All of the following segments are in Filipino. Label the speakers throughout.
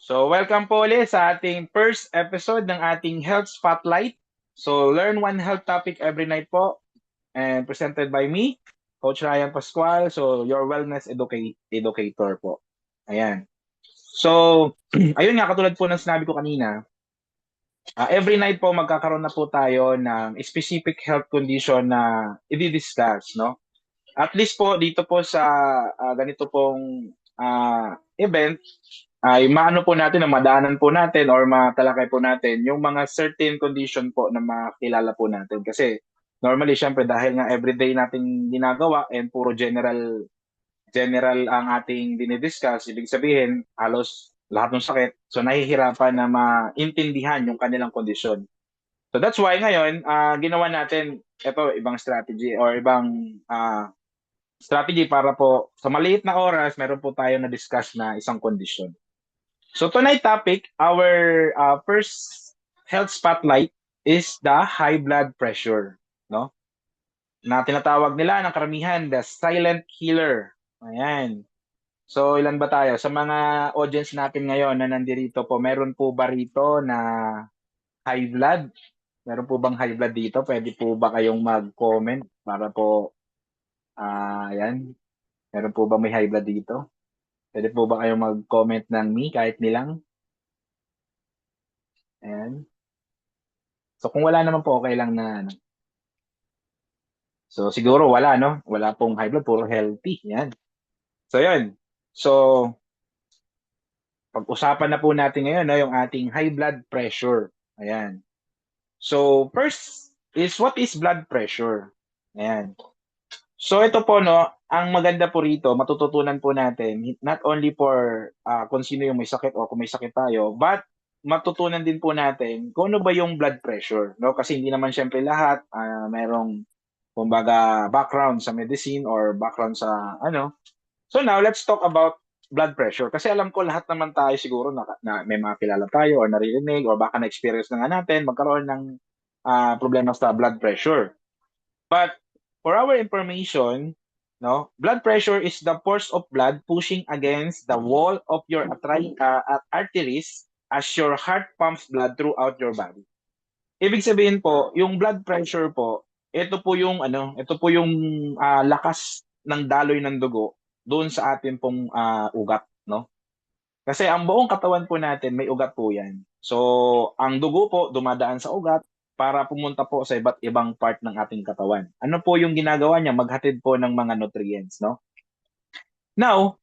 Speaker 1: So, welcome po ulit sa ating first episode ng ating Health Spotlight. So, learn one health topic every night po and presented by me, Coach Ryan Pascual. So, your wellness educator po. Ayan. So, ayun nga, katulad po ng sinabi ko kanina, every night po magkakaroon na po tayo ng specific health condition na i-discuss, no? At least po dito po sa ganito pong event, ay maano po natin na madaanan po natin or matalakay po natin yung mga certain condition po na makilala po natin. Kasi normally, syempre, dahil nga everyday nating ginagawa and puro general ang ating dinidiscuss, ibig sabihin, halos lahat ng sakit, so nahihirapan na maintindihan yung kanilang kondisyon. So that's why ngayon, ginawa natin ito, ibang strategy or ibang strategy para po sa maliit na oras, meron po tayo na discuss na isang kondisyon. So tonight topic, our first health spotlight is the high blood pressure, no? Na tinatawag nila ng karamihan the silent killer. Ayan. So ilan ba tayo? Sa mga audience natin ngayon na nandirito po, meron po ba rito na high blood? Meron po bang high blood dito? Pwede po ba kayong mag-comment para po, ayan. Meron po ba may high blood dito? Pwede po ba kayong mag-comment ng me kahit nilang? Ayan. So kung wala naman po, okay lang na ano. So siguro wala, no? Wala pong high blood, puro healthy. Yan. So yun. So pag-usapan na po natin ngayon, no, yung ating high blood pressure. Ayan. So first is what is blood pressure? Ayan. So ito po, no, ang maganda po rito, matututunan po natin not only for kung sino yung may sakit o kung may sakit tayo, but matutunan din po natin kung ano ba yung blood pressure, no? Kasi hindi naman syempre lahat merong kumbaga background sa medicine or background sa ano. So now let's talk about blood pressure kasi alam ko lahat naman tayo siguro na may mga kilala tayo or naririnig or baka na-experience na nga natin magkaroon ng problema sa blood pressure. But for our information, no, blood pressure is the force of blood pushing against the wall of your arteries as your heart pumps blood throughout your body. Ibig sabihin po, yung blood pressure po, ito po yung lakas ng daloy ng dugo doon sa atin pong ugat, no? Kasi ang buong katawan po natin may ugat po 'yan. So, ang dugo po dumadaan sa ugat para pumunta po sa iba't ibang part ng ating katawan. Ano po yung ginagawa niya? Maghatid po ng mga nutrients, no? Now,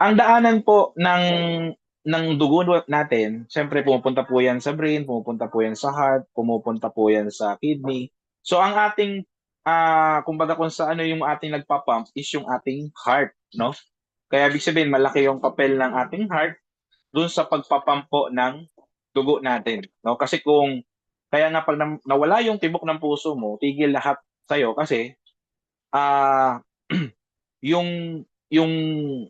Speaker 1: ang daanan po ng dugo natin, siyempre pumupunta po 'yan sa brain, pumupunta po 'yan sa heart, pumupunta po 'yan sa kidney. So ang ating kumbaga kung sa ano yung ating nagpa-pump is yung ating heart, no? Kaya ibig sabihin malaki yung papel ng ating heart dun sa pagpa-pump po ng dugo natin, no? Kasi kung kaya nga pag nawala yung tibok ng puso mo, tigil lahat sa'yo kasi ah yung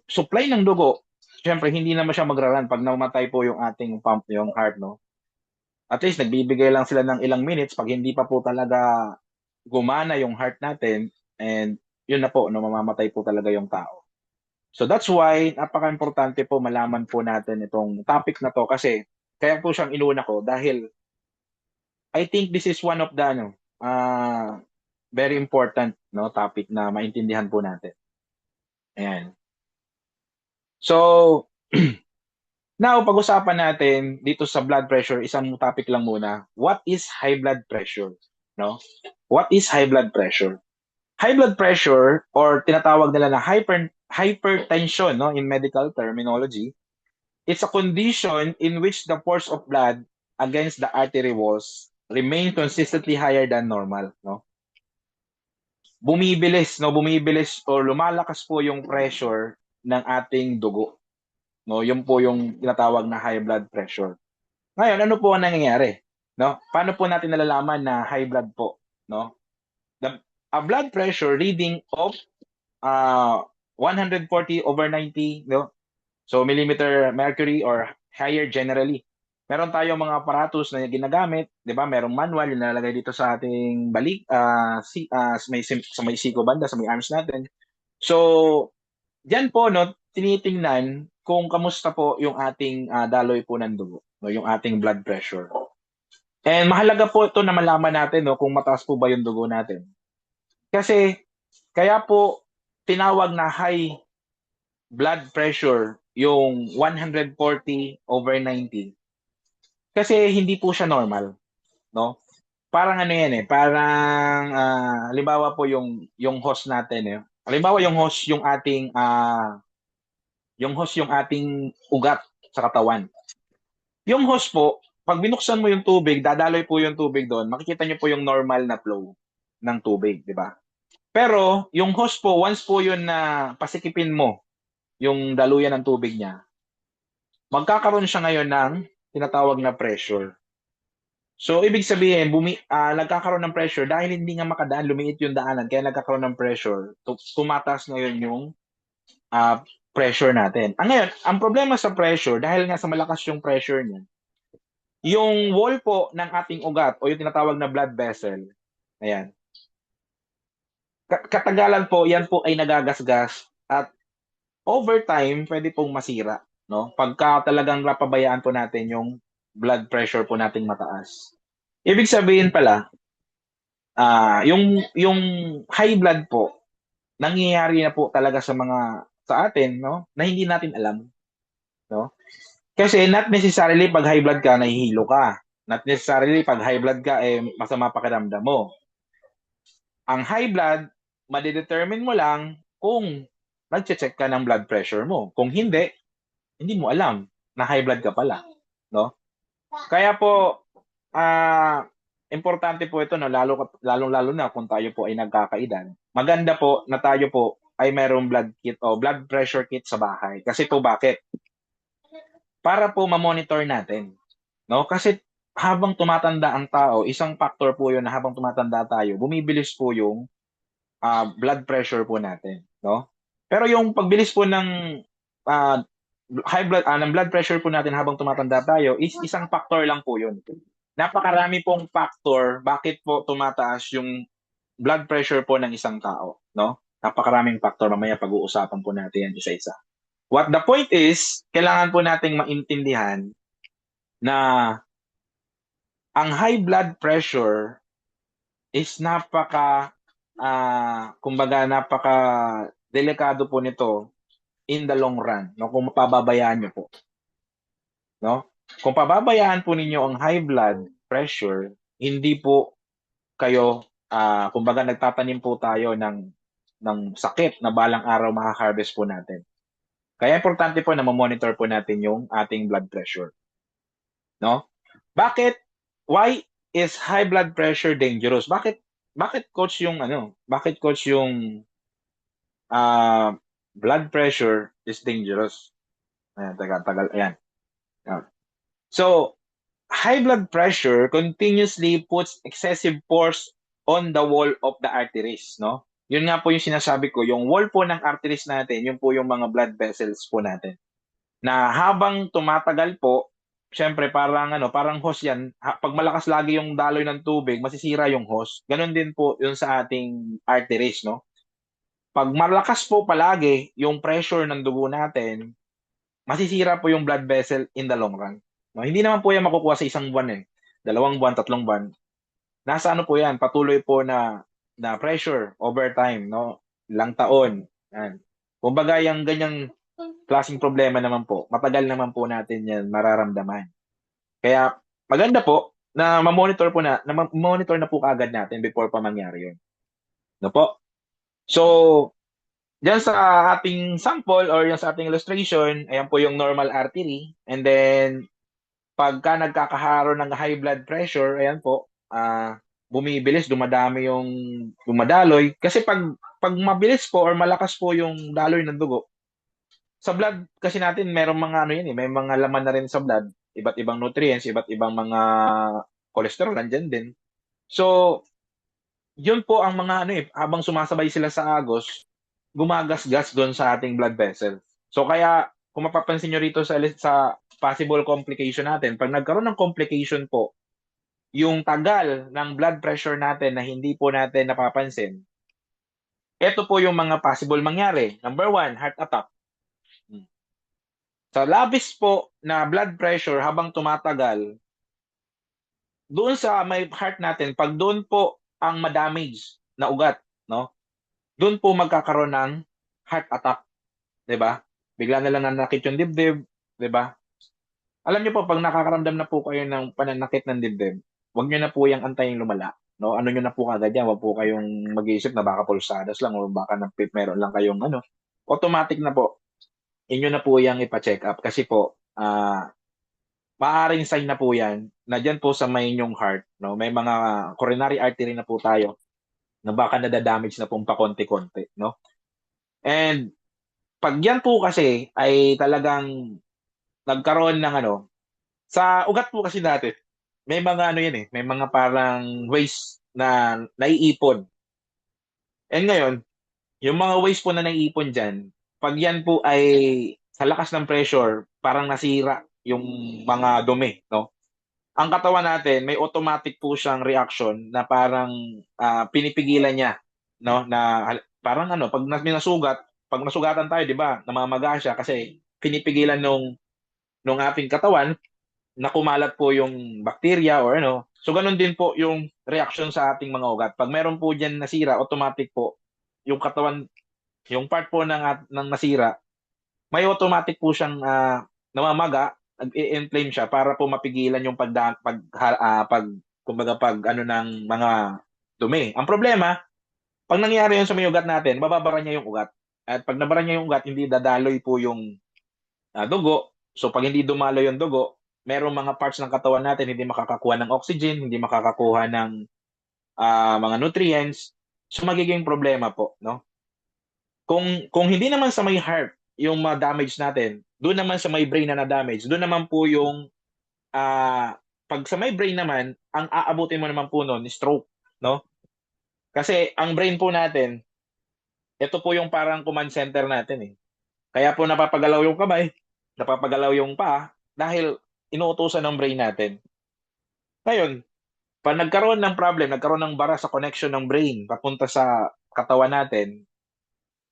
Speaker 1: supply ng dugo, syempre hindi naman siya magra-run pag namatay po yung ating pump, yung heart, no? At least nagbibigay lang sila ng ilang minutes pag hindi pa po talaga gumana yung heart natin and yun na po, no, mamamatay po talaga yung tao. So that's why napaka-importante po malaman po natin itong topic na to kasi kaya po siyang inuna ko dahil I think this is one of the very important no topic na maintindihan po natin. Ayan. So now, pag-usapan natin dito sa blood pressure, isang topic lang muna. What is high blood pressure? No? What is high blood pressure? High blood pressure or tinatawag nila na hypertension no in medical terminology, it's a condition in which the force of blood against the artery walls remain consistently higher than normal, no? Bumibilis o lumalakas po yung pressure ng ating dugo. No, yun po yung tinatawag na high blood pressure. Ngayon, ano po ang nangyayari? No? Paano po natin nalalaman na high blood po? No? A blood pressure reading of 140 over 90, no? So millimeter mercury or higher generally. Meron tayong mga aparatus na ginagamit, 'di ba? Merong manual yung nalalagay dito sa ating balik sa may siko banda sa may arms natin. So, diyan po no tinitingnan kung kamusta po yung ating daloy po ng dugo, no, yung ating blood pressure. And mahalaga po ito na malaman natin, no, kung mataas po ba yung dugo natin. Kasi kaya po tinawag na high blood pressure yung 140/90 kasi hindi po siya normal, no? Parang ano yan eh, parang halimbawa po yung host natin eh. Halimbawa yung host yung ating ugat sa katawan. Yung host po, pag binuksan mo yung tubig, dadaloy po yung tubig doon, makikita niyo po yung normal na flow ng tubig, di ba? Pero yung host po, once po yun na pasikipin mo yung daluyan ng tubig niya, magkakaroon siya ngayon ng tinatawag na pressure. So, ibig sabihin, nagkakaroon ng pressure dahil hindi nga makadaan, lumiit yung daanan, kaya nagkakaroon ng pressure. Tumataas ngayon yung pressure natin. Ngayon, ang problema sa pressure, dahil nga sa malakas yung pressure niya, yung wall po ng ating ugat o yung tinatawag na blood vessel, ayan, katagalan po, yan po ay nagagasgas at over time, pwede pong masira, no? Pagka talagang napabayaan po natin yung blood pressure po nating mataas. Ibig sabihin pala, yung high blood po, nangyayari na po talaga sa atin, no? Na hindi natin alam, no? Kasi not necessarily pag high blood ka, nahihilo ka. Not necessarily pag high blood ka, masama pakiramdam mo. Ang high blood, madedetermine mo lang kung nag-check ka ng blood pressure mo. Kung hindi mo alam na high blood ka pala, no? Kaya po importante po ito, no, lalo na kung tayo po ay nagkakaedad. Maganda po na tayo po ay mayroong blood kit o blood pressure kit sa bahay. Kasi po bakit? Para po ma-monitor natin, no? Kasi habang tumatanda ang tao, isang factor po 'yun na habang tumatanda tayo, bumibilis po yung blood pressure po natin, no? Pero yung pagbilis po ng ah, ng blood pressure po natin habang tumatanda tayo is isang factor lang po 'yun. Napakarami pong factor bakit po tumataas yung blood pressure po ng isang tao, no? Napakaraming factor, mamaya pag-uusapan po natin yan isa-isa. What the point is, kailangan po nating maintindihan na ang high blood pressure is kumbaga napaka delikado po nito in the long run, no? Kung mapababayaan niyo po, no? Kung pababayaan po ninyo ang high blood pressure, hindi po kayo kumbaga nagtatanim po tayo ng sakit na balang araw maka-harvest po natin. Kaya importante po na ma-monitor po natin yung ating blood pressure, no? Bakit? Why is high blood pressure dangerous? Bakit coach yung Bakit coach yung uh, blood pressure is dangerous? Ayan, tagal. Ayan. So, high blood pressure continuously puts excessive force on the wall of the arteries, no? Yun nga po yung sinasabi ko, yung wall po ng arteries natin, yun po yung mga blood vessels po natin. Na habang tumatagal po, syempre parang hose yan. Pag malakas lagi yung daloy ng tubig, masisira yung hose. Ganon din po yun sa ating arteries, no? Pag malakas po palagi yung pressure ng dugo natin, masisira po yung blood vessel in the long run. No, hindi naman po yan makukuha sa isang buwan eh. 2 buwan, 3 buwan. Nasa ano po yan, patuloy po na pressure over time, no? Ilang taon. Yan. Kumbaga yung ganyang klaseng problema naman po, matagal naman po natin yan mararamdaman. Kaya maganda po na ma-monitor na po kaagad natin before pa mangyari yun. No po? So, diyan sa ating sample or yung sa ating illustration, ayan po yung normal artery. And then, pagka nagkakaroon ng high blood pressure, ayan po, bumibilis, dumadami yung dumadaloy. Kasi pag mabilis po or malakas po yung daloy ng dugo, sa blood kasi natin merong mga ano yan eh, may mga laman na rin sa blood, iba't ibang nutrients, iba't ibang mga cholesterol nandiyan din. So, yun po ang mga habang sumasabay sila sa agos, gumagasgas doon sa ating blood vessels. So kaya kung mapapansin nyo rito sa possible complication natin, pag nagkaroon ng complication po, yung tagal ng blood pressure natin na hindi po natin napapansin, ito po yung mga possible mangyari. Number one, heart attack. Sa labis po na blood pressure habang tumatagal, doon sa may heart natin, pag doon po ang madamage na ugat, no? Doon po magkakaroon ng heart attack, 'di ba? Bigla na lang nanakit yung dibdib, 'di ba? Alam niyo po pag nakakaramdam na po kayo ng pananakit ng dibdib, huwag niyo na po yang antayin lumala, no? Ano niyo na po kaagad yan, huwag po kayong mag-iisip na baka pulsadas lang o baka meron lang kayong ano. Automatic na po, inyo na po yang ipa-check up kasi po maaring sign na po yan na dyan po sa may inyong heart, no? May mga coronary artery na po tayo na baka nadadamage na pong pakonti-konti, no? And pag yan po kasi ay talagang nagkaroon ng ano, sa ugat po kasi natin, may mga ano yan eh, may mga parang waste na naiipon. And ngayon, yung mga waste po na naiipon dyan, pag yan po ay sa lakas ng pressure, parang nasira yung mga dumi, no? Ang katawan natin, may automatic po siyang reaction na parang pinipigilan niya, no? Na parang ano, may nasugat, pag nasugatan tayo, 'di ba? Namamaga siya kasi pinipigilan nung ating katawan na kumalat po yung bacteria or ano. So ganun din po yung reaction sa ating mga ugat. Pag meron po diyan nasira, automatic po yung katawan, yung part po ng nasira, may automatic po siyang namamaga, nag-i-inflame siya para po mapigilan yung kumbaga pag ano ng mga dumi. Ang problema, pag nangyari yun sa may ugat natin, bababara niya yung ugat. At pag nabara niya yung ugat, hindi dadaloy po yung dugo. So pag hindi dumaloy yung dugo, merong mga parts ng katawan natin hindi makakakuha ng oxygen, hindi makakakuha ng mga nutrients. So magiging problema po, no? Kung hindi naman sa may heart yung ma-damage natin, doon naman sa may brain na na-damage, doon naman po yung pag sa may brain naman, ang aabutin mo naman po noon is stroke, no? Kasi ang brain po natin, ito po yung parang command center natin eh. Kaya po napapagalaw yung kamay, napapagalaw yung paa dahil inuutusan ng brain natin. Ngayon, pag nagkaroon ng problem, nagkaroon ng bara sa connection ng brain papunta sa katawan natin,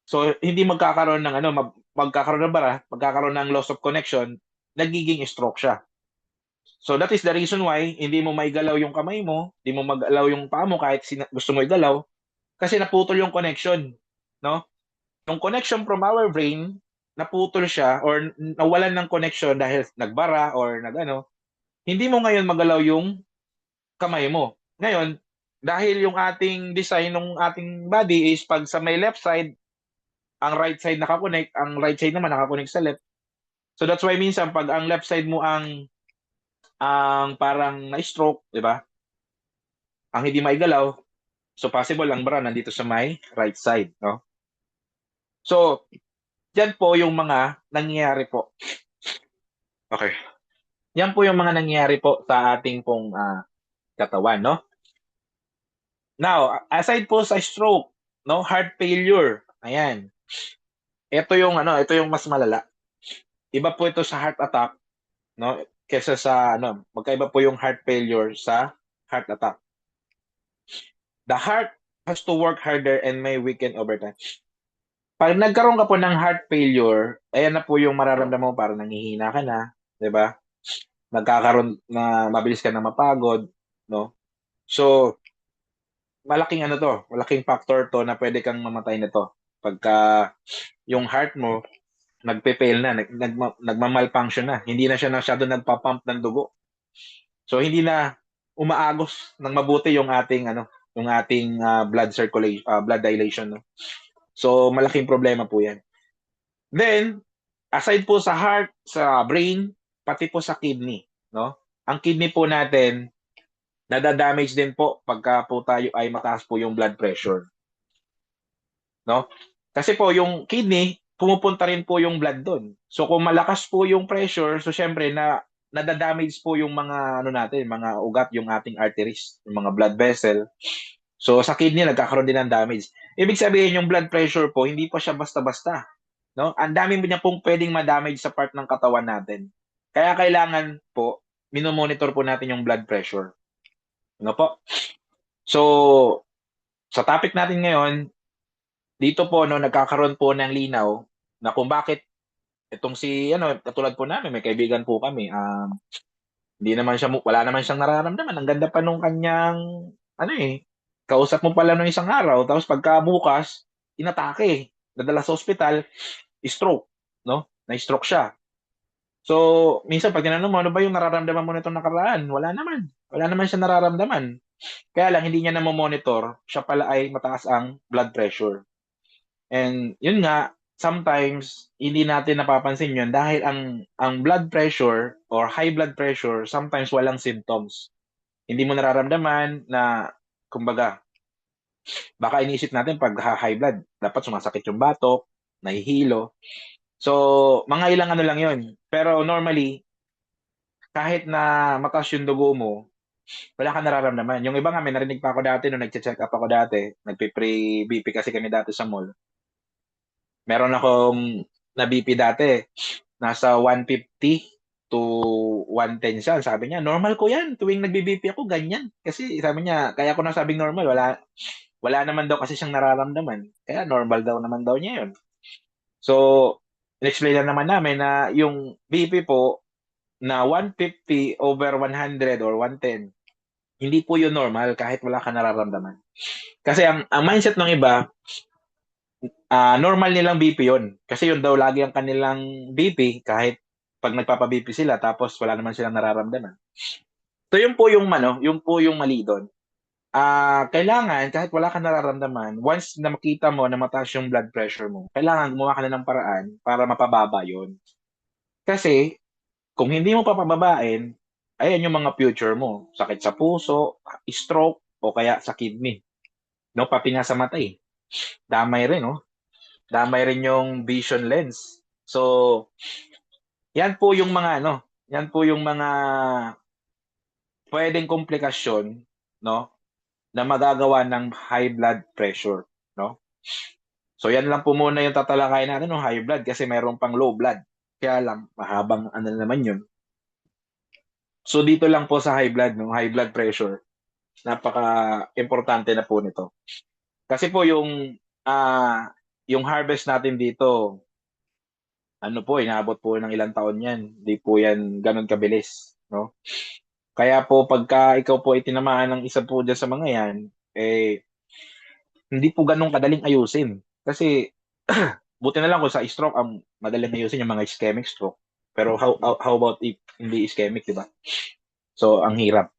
Speaker 1: so, hindi magkakaroon ng ano, magkakaroon ng bara, magkakaroon ng loss of connection, nagiging stroke siya. So, that is the reason why hindi mo maigalaw yung kamay mo, hindi mo magalaw yung paa mo kahit gusto mo igalaw, kasi naputol yung connection, no? Yung connection from our brain, naputol siya or nawalan ng connection dahil nagbara or nagano, hindi mo ngayon magalaw yung kamay mo. Ngayon, dahil yung ating design ng ating body is pag sa may left side, ang right side nakakonect, ang right side naman nakakonect sa left. So that's why minsan pag ang left side mo ang parang na-stroke, 'di ba? Ang hindi maigalaw, so possible ang bara nandito sa may right side, no? So, yan po yung mga nangyayari po. Okay. Yan po yung mga nangyayari po sa ating pong katawan, no? Now, aside po sa stroke, no, heart failure. Ayan. Ito yung mas malala. Iba po ito sa heart attack, no? Kesa sa ano, magkaiba po yung heart failure sa heart attack. The heart has to work harder and may weaken over time. Pag nagkaroon ka po ng heart failure, ayan na po yung mararamdaman mo, parang nanghihina ka na, 'di ba? Nagkakaroon na mabilis ka na mapagod, no? So, malaking factor to na pwede kang mamatay nito. Pagka yung heart mo nagpe-fail na, nagma-malfunction na, hindi na siya masyado nagpa-pump ng dugo. So hindi na umaagos ng mabuti yung ating blood circulation, blood dilation, no? So malaking problema po 'yan. Then aside po sa heart, sa brain, pati po sa kidney, no? Ang kidney po natin nadadamage din po pagka po tayo ay mataas po yung blood pressure, no? Kasi po yung kidney pumupunta rin po yung blood doon. So kung malakas po yung pressure, so syempre nadadamage po yung mga ano natin, mga ugat, yung ating arteries, yung mga blood vessel. So sa kidney nagkakaroon din ng damage. Ibig sabihin yung blood pressure po hindi pa siya basta-basta, no? Ang dami niya pong pwedeng ma-damage sa part ng katawan natin. Kaya kailangan po minomonitor po natin yung blood pressure. Ano po? So sa topic natin ngayon, dito po no nagkakaroon po ng linaw na kung bakit Itong si ano, katulad po namin, may kaibigan po kami, hindi naman siya, wala naman siyang nararamdaman. Ang ganda pa nung kanyang, ano eh, kausap mo pala nung isang araw, tapos pagka bukas, inatake, nadala sa ospital, stroke, no? Na-stroke siya. So, minsan pag tinanong mo, ano ba yung nararamdaman mo nitong nakaraan? Wala naman. Wala naman siya nararamdaman. Kaya lang, hindi niya na monitor siya pala ay mataas ang blood pressure. And yun nga, sometimes hindi natin napapansin yun dahil ang blood pressure or high blood pressure sometimes walang symptoms. Hindi mo nararamdaman na kumbaga baka iniisip natin pag high blood dapat sumasakit yung batok, nahihilo. So, mga ilang ano lang yun. Pero normally, kahit na mataas yung dugo mo, wala kang nararamdaman. Yung iba nga, may narinig pa ako dati nung nagche-check up ako dati, nagpe-pre BP kasi kami dati sa mall. Meron akong na BP dati, nasa 150 to 110 siya. Sabi niya, normal ko yan. Tuwing nagbi-BP ako, ganyan. Kasi sabi niya, kaya ko nasabing normal, wala naman daw kasi siyang nararamdaman. Kaya normal daw naman daw niya yun. So, in-explain na naman namin na yung BP po na 150 over 100 or 110, hindi po yun normal kahit wala ka nararamdaman. Kasi ang mindset ng iba, normal nilang BP yun. Kasi yun daw lagi ang kanilang BP kahit pag nagpapa-BP sila tapos wala naman silang nararamdaman. So yun po yung yun po yung mali doon. Kailangan kahit wala kang nararamdaman, once na makita mo na mataas yung blood pressure mo, kailangan gumawa ka na ng paraan para mapababa yun. Kasi kung hindi mo papababain, ayan yung mga future mo. Sakit sa puso, stroke, o kaya sa kidney. No, pati nga sa mata eh. Damay rin, no? Damay rin yung vision lens. So, yan po yung mga yan po yung mga pwedeng komplikasyon, no, na magagawa ng high blood pressure, no? So, yan lang po muna yung tatalakayin natin ng high blood kasi mayroon pang low blood. Kaya lang, mahabang ano naman yun. So, dito lang po sa high blood, no, high blood pressure, napaka-importante na po nito. Kasi po yung harvest natin dito, ano po, inaabot po ng ilang taon yan. Hindi po yan ganun kabilis, no? Kaya po pagka ikaw po ay tinamaan ng isa po dyan sa mga yan, hindi po ganun kadaling ayusin. Kasi buti na lang kung sa stroke, ang madaling ayusin yung mga ischemic stroke. Pero how about if hindi ischemic, di ba? So, ang hirap.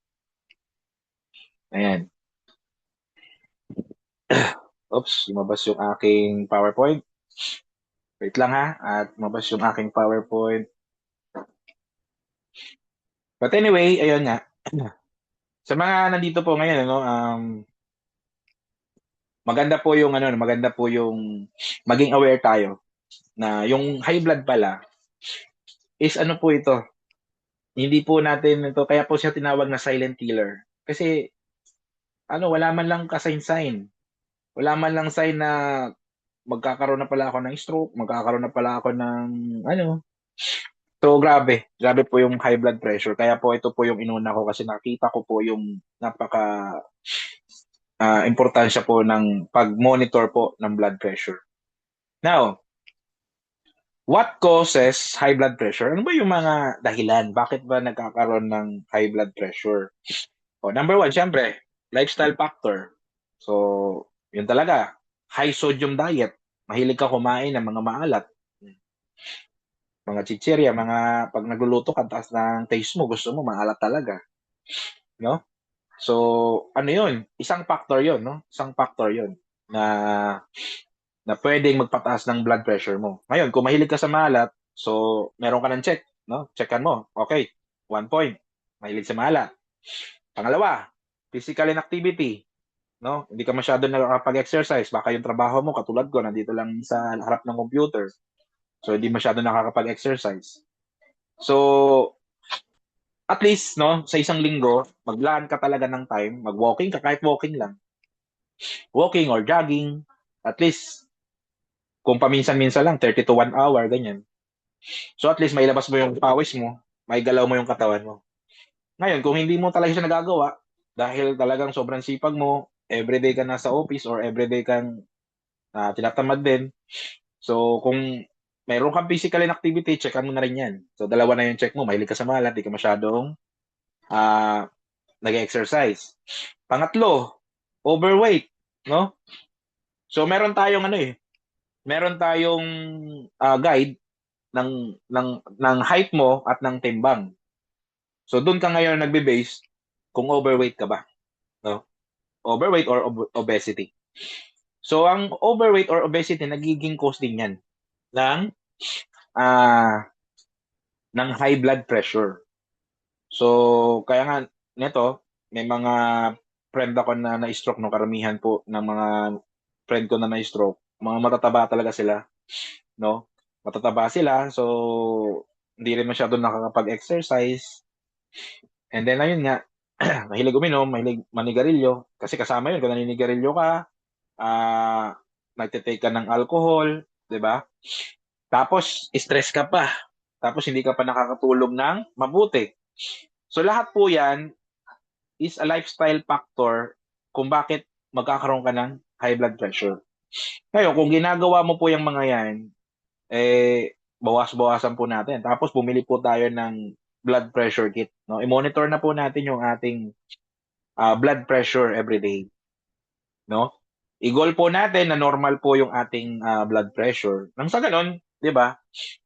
Speaker 1: Ayan. Oops, lumabas yung aking PowerPoint. Wait lang ha, at lumabas yung aking PowerPoint. But anyway, ayun nga. Sa mga nandito po ngayon, maganda po yung maging aware tayo na yung high blood pala is ano po ito. Hindi po natin ito, kaya po siya tinawag na silent killer. Kasi wala man lang ka-sign-sign. Wala man lang sign na magkakaroon na pala ako ng stroke, magkakaroon na pala ako ng ano. So grabe, grabe po yung high blood pressure. Kaya po ito po yung inuna ko kasi nakita ko po yung napaka importansya po ng pag-monitor po ng blood pressure. Now, what causes high blood pressure? Ano ba yung mga dahilan? Bakit ba nagkakaroon ng high blood pressure? Number one, syempre, lifestyle factor. So, yun talaga. High sodium diet. Mahilig ka kumain ng mga maalat. Mga chichirya, mga pag nagluluto ka, taas ng taste mo, gusto mo maalat talaga. No? So, ano yun? Isang factor yun, no? Isang factor yun na pwedeng magpataas ng blood pressure mo. Ngayon, kung mahilig ka sa maalat, so meron ka ng check, no? Checkan mo. Okay, 1 point. Mahilig sa maalat. Pangalawa, physical inactivity, no? Hindi ka masyado nakakapag-exercise. Baka yung trabaho mo, katulad ko, nandito lang sa harap ng computer. So, hindi masyado nakakapag-exercise. So, at least, no, sa isang linggo, maglaan ka talaga ng time, mag-walking ka, kahit walking lang. Walking or jogging, at least, kung paminsan-minsan lang, 30 to 1 hour, ganyan. So, at least, may labas mo yung pawis mo, may galaw mo yung katawan mo. Ngayon, kung hindi mo talaga siya nagagawa, dahil talagang sobrang sipag mo, everyday ka nasa office or everyday kang tinatamad din. So, kung mayroon kang physical inactivity, checkan mo na rin yan. So, dalawa na yung check mo. Mahilig ka sa malat, di ka masyadong ah nag-exercise. Pangatlo, overweight, no? So, meron tayong guide ng height mo at ng timbang. So, doon ka ngayon nagbe-base kung overweight ka ba, no? Overweight or obesity. So, ang overweight or obesity, nagiging cause din yan ng, ah, ng high blood pressure. So, kaya nga, neto, may mga friend ako na na-stroke, no, karamihan po ng mga friend ko na na-stroke, mga matataba talaga sila, no? Matataba sila, so hindi rin masyado nakakapag-exercise. And then, ayun nga, mahilig uminom, mahilig manigarilyo. Kasi kasama yun, kung naninigarilyo ka, ah, nagtitake ka ng alcohol, di ba? Tapos, stress ka pa. Tapos, hindi ka pa nakakatulog ng mabuti. So, lahat po yan is a lifestyle factor kung bakit magkakaroon ka ng high blood pressure. Ngayon, kung ginagawa mo po yung mga yan, bawas-bawasan po natin. Tapos, bumili po tayo ng blood pressure kit. No? I-monitor na po natin yung ating blood pressure every day. No? I-goal po natin na normal po yung ating blood pressure. Nang sa ganun, di ba,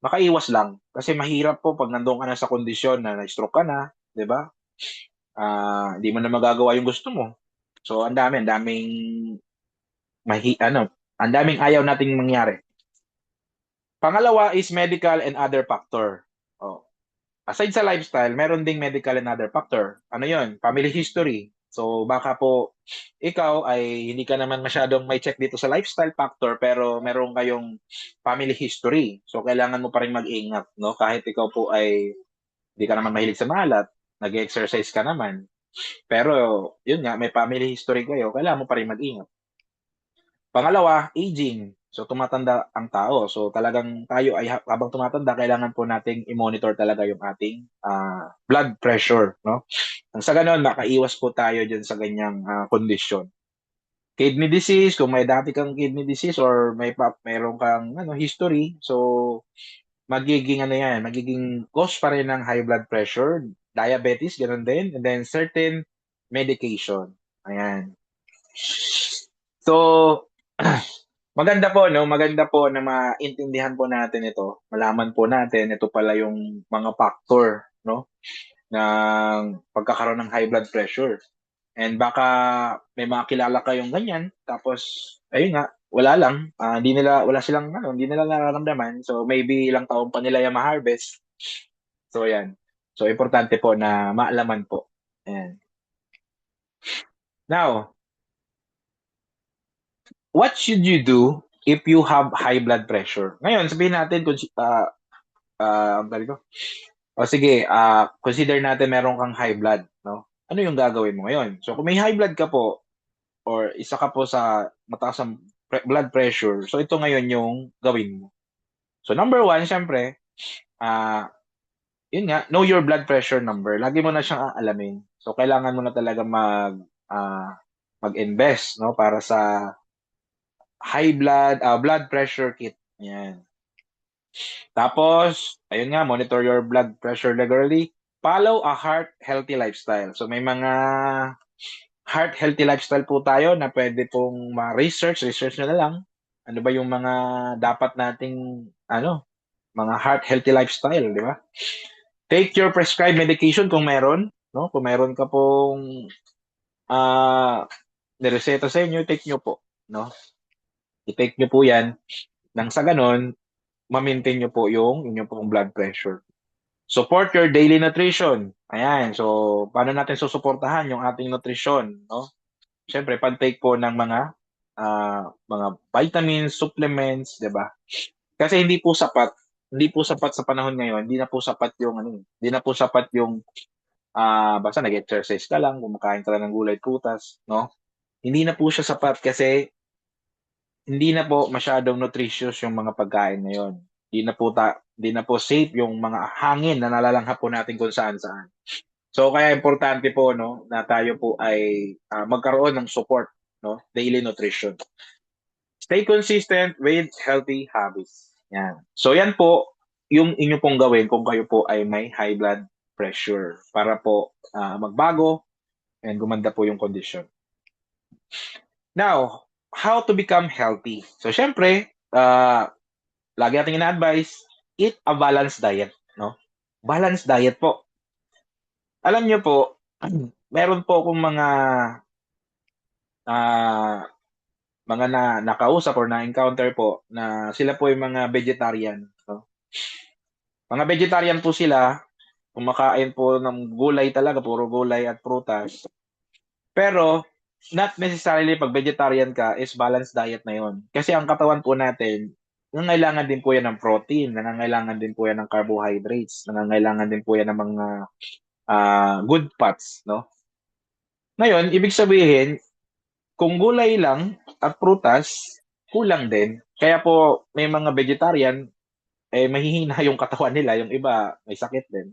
Speaker 1: makaiwas lang. Kasi mahirap po pag nandoon ka na sa kondisyon na na-stroke ka na, di ba? Hindi mo na magagawa yung gusto mo. So, ang daming ang daming ayaw nating mangyari. Pangalawa is medical and other factor. Oh. Aside sa lifestyle, meron ding medical and other factor. Ano 'yon? Family history. So, baka po ikaw ay hindi ka naman masyadong may check dito sa lifestyle factor pero meron kayong family history. So, kailangan mo pa rin mag-ingat, no? Kahit ikaw po ay hindi ka naman mahilig sa malat, nag-exercise ka naman. Pero, yun nga, may family history kayo, kailangan mo pa rin mag-ingat. Pangalawa, aging. So, tumatanda ang tao. So, talagang tayo ay habang tumatanda, kailangan po nating i-monitor talaga yung ating blood pressure, no? Nang sa ganun, makaiwas po tayo dyan sa ganyang kondisyon. Kidney disease, kung may dati kang kidney disease or mayroon kang history, so magiging magiging cause pa rin ng high blood pressure, diabetes, ganun din, and then certain medication. Ayan. So, maganda po, no? Maganda po na maintindihan po natin ito. Malaman po natin ito pala yung mga factor, no? Ng pagkakaroon ng high blood pressure. And baka may mga kilala kayong ganyan, tapos ayun nga, wala lang, hindi nila nararamdaman. So maybe ilang taon pa nila yung ma-harvest. So yan. So importante po na maalaman po. Ayan. Now, what should you do if you have high blood pressure? Ngayon, sabihin natin kung ang tawag ko. O sige, consider natin meron kang high blood, no? Ano yung gagawin mo ngayon? So kung may high blood ka po or isa ka po sa mataas ang blood pressure, so ito ngayon yung gawin mo. So number one, syempre, yun nga, know your blood pressure number. Lagi mo na siyang aalamin. So kailangan mo na talaga mag-invest, no, para sa blood pressure kit. Yan. Tapos, ayun nga, monitor your blood pressure regularly. Follow a heart healthy lifestyle. So may mga heart healthy lifestyle po tayo na pwede pong research nyo na lang. Ano ba yung mga dapat nating mga heart healthy lifestyle, di ba? Take your prescribed medication kung meron, no? Kung meron ka pong nireseta sa inyo, take nyo po, no? I-take nyo po 'yan nang sa ganon ma-maintain nyo po yung inyong pong blood pressure. Support your daily nutrition. Ayan. So, paano natin susuportahan yung ating nutrition, no? Siyempre, pag-take po ng mga vitamins, supplements, 'di ba? Kasi hindi po sapat sa panahon ngayon, hindi na po sapat yung hindi na po sapat yung basta nag-exercise ka lang, kumakain ka lang ng gulay, prutas, no? Hindi na po siya sapat kasi hindi na po masyadong nutritious yung mga pagkain ngayon. Hindi na po safe yung mga hangin na nalalanghap po natin kung saan-saan. So kaya importante po, no, na tayo po ay magkaroon ng support, no, daily nutrition. Stay consistent with healthy habits. Yan. So yan po yung inyo pong gawin kung kayo po ay may high blood pressure para po magbago and gumanda po yung condition. Now, how to become healthy? So syempre, lagi nating ina-advise, eat a balanced diet, no? Balanced diet po. Alam niyo po, meron po akong ah, mga nakausap or na-encounter po na sila po yung mga vegetarian, no? Mga vegetarian po sila, kumakain po ng gulay talaga, puro gulay at prutas. Pero not necessarily 'pag vegetarian ka is balanced diet na 'yon. Kasi ang katawan po natin, nangangailangan din po 'yan ng protein, nangangailangan din po 'yan ng carbohydrates, nangangailangan din po 'yan ng mga, good fats, 'no? Ngayon, ibig sabihin, kung gulay lang at prutas, kulang din. Kaya po may mga vegetarian, eh, mahihina yung katawan nila, yung iba may sakit din,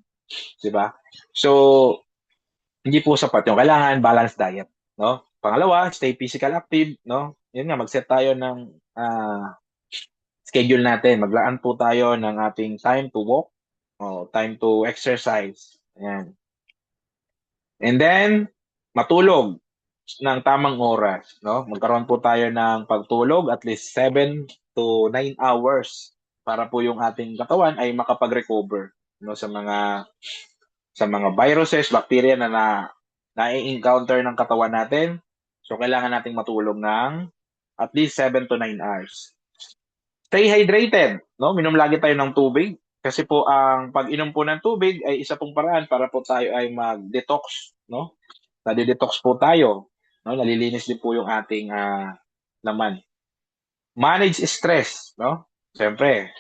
Speaker 1: 'di ba? So, hindi po sapat yun, kailangan balanced diet, 'no? Pangalawa, stay physical active, 'no? Yun nga, mag-set tayo ng, schedule natin. Maglaan po tayo ng ating time to walk o time to exercise, ayan. And then, matulog ng tamang oras, 'no? Magkaroon po tayo ng pagtulog at least 7 to 9 hours para po yung ating katawan ay makapag-recover, 'no, sa mga viruses, bacteria na nai-encounter ng katawan natin. So, kailangan nating matulog ng at least 7 to 9 hours. Stay hydrated, no? Minom lagi tayo ng tubig kasi po ang pag-inom po ng tubig ay isa pong paraan para po tayo ay mag-detox, no? Nade-detox po tayo, no? Nalilinis din po yung ating laman. Manage stress, no? Siyempre,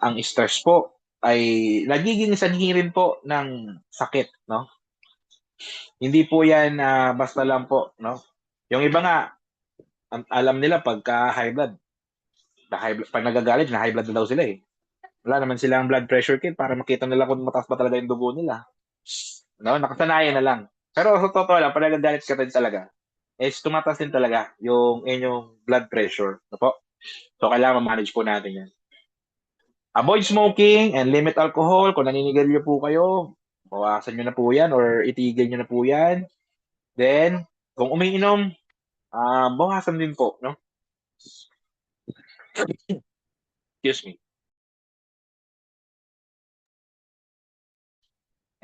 Speaker 1: ang stress po ay nagiging sanhi rin po ng sakit, no? Hindi po 'yan basta lang po, 'no? Yung iba nga, alam nila pagka high blood, 'pag nagagalit na high blood na daw sila, eh. Wala naman silang blood pressure kit para makita nila kung mataas ba talaga yung dugo nila, 'no? Nakasanayan na lang. Pero sa totoo lang 'pag nagagalit ka din talaga, is tumataas din talaga yung inyong blood pressure, ano po? So, kailangan ma-manage po natin 'yan. Avoid smoking and limit alcohol. Kung naninigarilyo po kayo, bawasan niyo na po 'yan or itigil niyo na po 'yan. Then, kung umiinom, bawasan din po, 'no? Excuse me.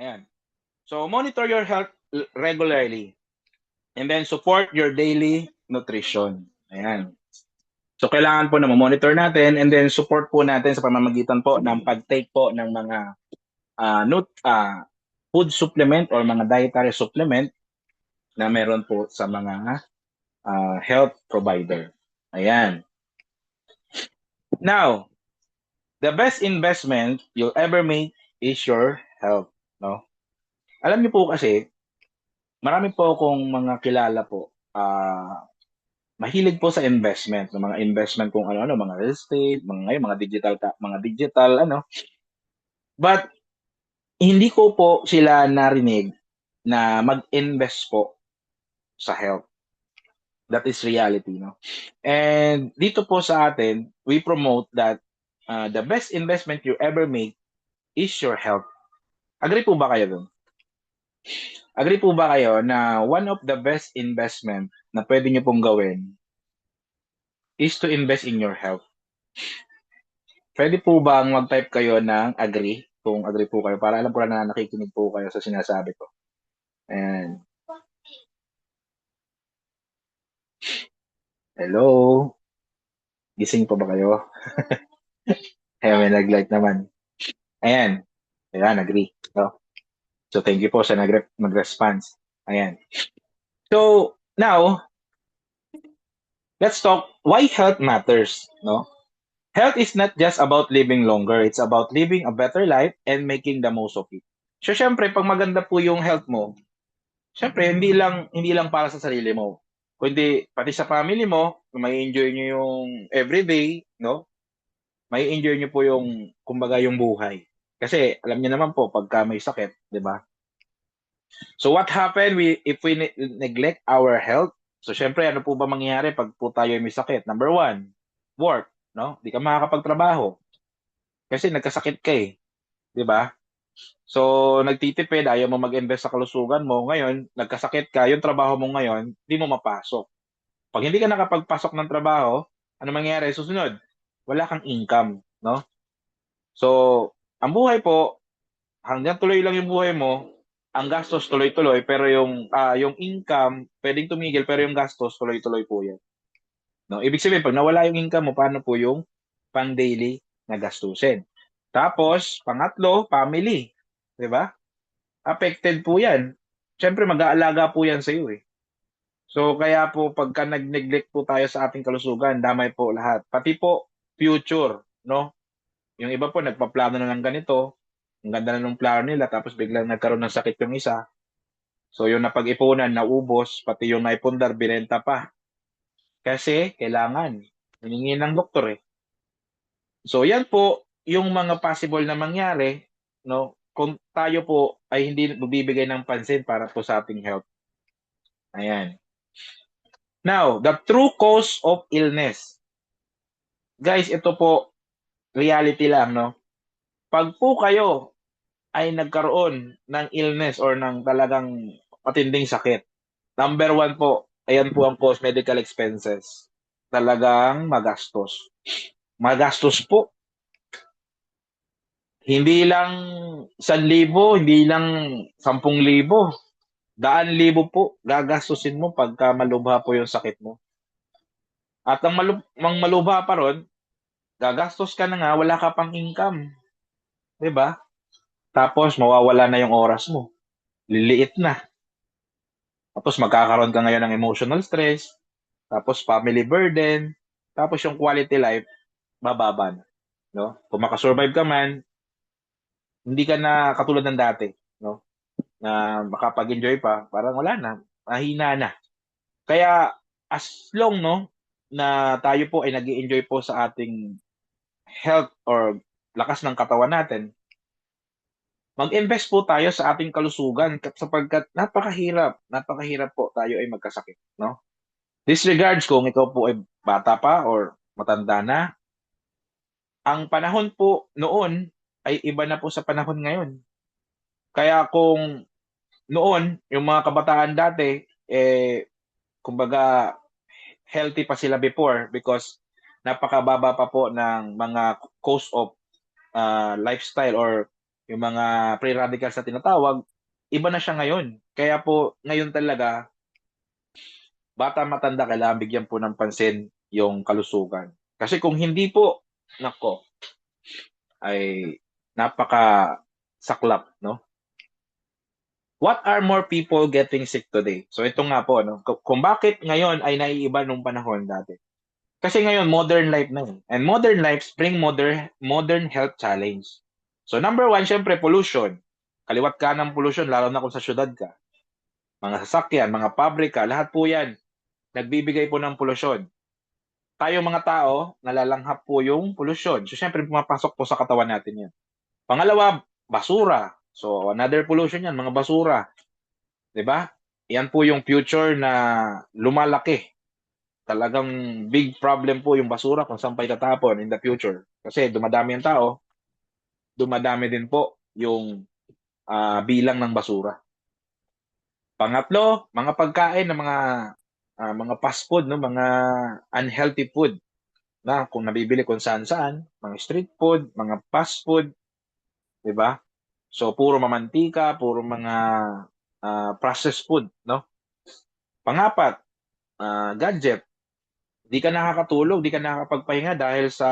Speaker 1: Ayan. So, monitor your health regularly and then support your daily nutrition. Ayan. So, kailangan po na monitor natin and then support po natin sa pamamagitan po ng pag-take po ng mga food supplement or mga dietary supplement na meron po sa mga health provider. Ayan. Now, the best investment you'll ever make is your health, no? Alam niyo po kasi, marami po akong mga kilala po, mahilig po sa investment, ng mga investment kung ano-ano, mga real estate, mga ngayon, mga digital ano. But hindi ko po sila narinig na mag-invest po sa health. That is reality, no? And dito po sa atin, we promote that the best investment you ever make is your health. Agree po ba kayo dun? Agree po ba kayo na one of the best investment na pwede niyo pong gawin is to invest in your health? Pwede po bang mag-type kayo ng agree, kung agree po kayo para alam ko lang na nakikinig po kayo sa sinasabi ko. Ayan. Hello? Gising pa ba kayo? Ayan, may nag-like naman. Ayan. Ayan, agree. No? So, thank you po sa nag-response. Ayan. So, now, let's talk why health matters, no? Health is not just about living longer, it's about living a better life and making the most of it. So, syempre, pag maganda po yung health mo, syempre, hindi lang para sa sarili mo, kundi pati sa family mo, may enjoy nyo yung everyday, no? May enjoy nyo po yung, kumbaga, yung buhay. Kasi, alam niyo naman po, pagka may sakit, di ba? So, what happen if we neglect our health? So, syempre, ano po ba mangyayari pag po tayo may sakit? Number one, work. no? Di ka makakapagtrabaho kasi nagkasakit ka eh, 'di ba? So, nagtitipid, ayaw mo mag-invest sa kalusugan mo. Ngayon, nagkasakit ka, yung trabaho mo ngayon, di mo mapasok. Pag hindi ka nakapagpasok ng trabaho, ano mangyayari? Susunod, wala kang income, no? So, ang buhay po, hanggang tuloy lang yung buhay mo, ang gastos tuloy-tuloy, pero yung income, pwedeng tumigil, pero yung gastos tuloy-tuloy po yan. No? Ibig sabihin, pag nawala yung income mo, paano po yung pang-daily na gastusin? Tapos, pangatlo, family. 'Di ba? Affected po yan. Siyempre, mag-aalaga po yan sa iyo eh. So, kaya po, pagka nag-neglect po tayo sa ating kalusugan, damay po lahat. Pati po, future, no? Yung iba po, nagpaplano na ng ganito, ang ganda na ng plano nila, tapos biglang nagkaroon ng sakit yung isa. So, yung napag-ipunan, naubos, pati yung naipundar, binenta pa. Kasi, kailangan. Hiningi ng doktor eh. So, yan po, yung mga possible na mangyari, no? Kung tayo po ay hindi magbibigay ng pansin para po sa ating health. Ayan. Now, the true cause of illness. Guys, ito po, reality lang, no? Pag po kayo ay nagkaroon ng illness or ng talagang matinding sakit, number one po, ayan po ang cause, medical expenses. Talagang magastos. Magastos po. Hindi lang 1,000, hindi lang 10,000, daan libo po gagastusin mo pagka malubha po yung sakit mo. At ang malubha pa ron, gagastos ka na nga, wala ka pang income. 'Di ba? Tapos mawawala na yung oras mo. Liliit na. Tapos magkakaroon ka ngayon ng emotional stress, tapos family burden, tapos yung quality life bababa na, no? Kung makasurvive ka man, hindi ka na katulad ng dati, no? Na makapag-enjoy pa, parang wala na, mahina na. Kaya as long no na tayo po ay nag-enjoy po sa ating health or lakas ng katawan natin, mag-invest po tayo sa ating kalusugan sapagkat napakahirap po tayo ay magkasakit, no? Disregards kung ikaw po ay bata pa or matanda na, ang panahon po noon ay iba na po sa panahon ngayon. Kaya kung noon, yung mga kabataan dati, kumbaga, healthy pa sila before because napakababa pa po ng mga cost of lifestyle or yung mga free radicals na tinatawag, iba na siya ngayon. Kaya po, ngayon talaga, bata matanda, kailangan bigyan po ng pansin yung kalusugan. Kasi kung hindi po, nako, ay napaka saklap, no? What are more people getting sick today? So ito nga po, no? Kung bakit ngayon ay naiiba nung panahon dati. Kasi ngayon, modern life na eh. And modern lives bring modern health challenge. So number one, syempre, pollution. Kaliwat ka ng pollution, lalo na kung sa syudad ka. Mga sasakyan, mga pabrika, lahat po yan, nagbibigay po ng pollution. Tayo mga tao, nalalanghap po yung pollution. So syempre, pumapasok po sa katawan natin yan. Pangalawa, basura. So another pollution yan, mga basura. 'Di ba? Yan po yung future na lumalaki. Talagang big problem po yung basura kung saan pa itatapon in the future. Kasi dumadami ang tao, dumadami din po yung bilang ng basura. Pangatlo, mga pagkain ng mga fast food, no, mga unhealthy food na kung nabibili kung saan-saan, mga street food, mga fast food, 'di ba? So puro mamantika, puro mga processed food, no? Pangapat, gadget. Di ka nakakatulog, di ka nakakapagpahinga dahil sa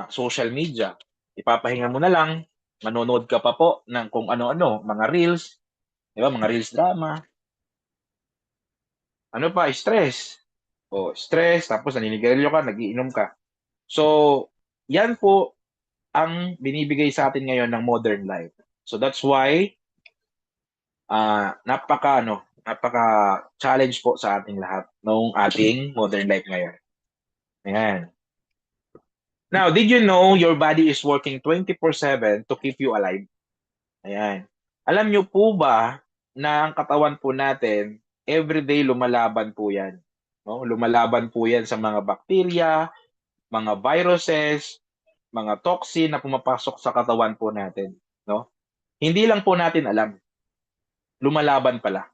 Speaker 1: social media. Ipapahinga mo na lang, manonood ka pa po ng kung ano-ano, mga reels, di ba? Mga reels drama. Ano pa? Stress. O, stress, tapos naninigarilyo ka, nagiinom ka. So, yan po ang binibigay sa atin ngayon ng modern life. So that's why napaka challenge po sa ating lahat ng ating modern life ngayon. Ayan. Now, did you know your body is working 24/7 to keep you alive? Ayan. Alam niyo po ba na ang katawan po natin, everyday lumalaban po yan. No? Lumalaban po yan sa mga bakterya, mga viruses, mga toxin na pumapasok sa katawan po natin, no? Hindi lang po natin alam, lumalaban pala,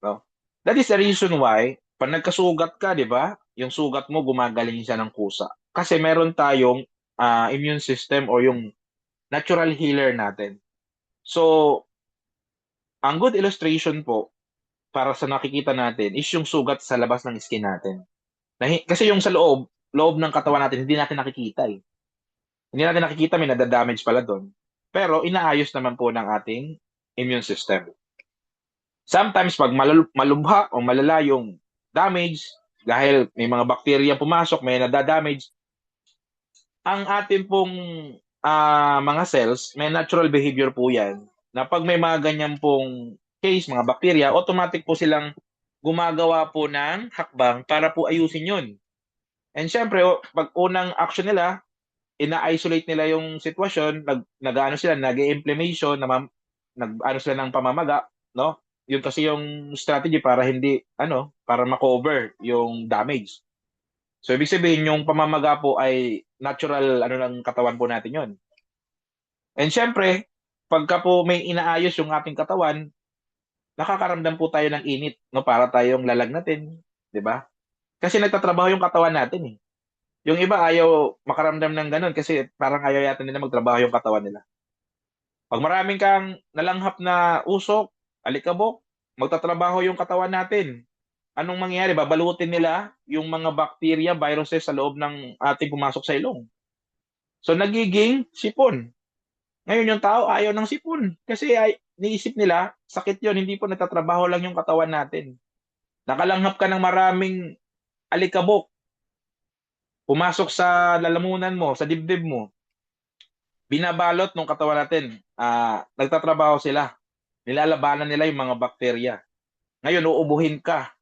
Speaker 1: no? That is the reason why pag nagkasugat ka, 'di ba? Yung sugat mo gumagaling siya ng kusa. Kasi meron tayong immune system o yung natural healer natin. So, ang good illustration po para sa nakikita natin is yung sugat sa labas ng skin natin. Kasi yung sa loob ng katawan natin, hindi natin nakikita eh. Hindi natin nakikita, may nadadamage pala doon. Pero inaayos naman po ng ating immune system. Sometimes pag malubha o malala yung damage, dahil may mga bacteria pumasok, may nadadamage, ang ating pong mga cells, may natural behavior po yan, na pag may mga ganyan pong case, mga bacteria, automatic po silang gumagawa po ng hakbang para po ayusin yun. And syempre, pag unang action nila, ina-isolate nila yung sitwasyon, nag-ano sila, nag-inflammation, nag-ano sila ng pamamaga, no? Yun kasi yung strategy para hindi, para ma-cover yung damage. So, ibig sabihin, yung pamamaga po ay natural, ng katawan po natin yun. And syempre, pagka po may inaayos yung ating katawan, nakakaramdam po tayo ng init, no? Para tayong lalagnatin, di ba? Kasi nagtatrabaho yung katawan natin, eh. Yung iba ayaw makaramdam ng ganun kasi parang ayaw yata nila magtrabaho yung katawan nila. Pag maraming kang nalanghap na usok, alikabok, magtatrabaho yung katawan natin. Anong mangyayari? Babalutin nila yung mga bacteria, viruses sa loob ng ating pumasok sa ilong. So nagiging sipon. Ngayon yung tao ayaw ng sipon kasi niisip nila sakit yon, hindi po nagtatrabaho lang yung katawan natin. Nakalanghap ka ng maraming alikabok, pumasok sa lalamunan mo, sa dibdib mo, binabalot ng katawan natin. Nagtatrabaho sila. Nilalabanan nila yung mga bakterya. Ngayon, uubuhin ka.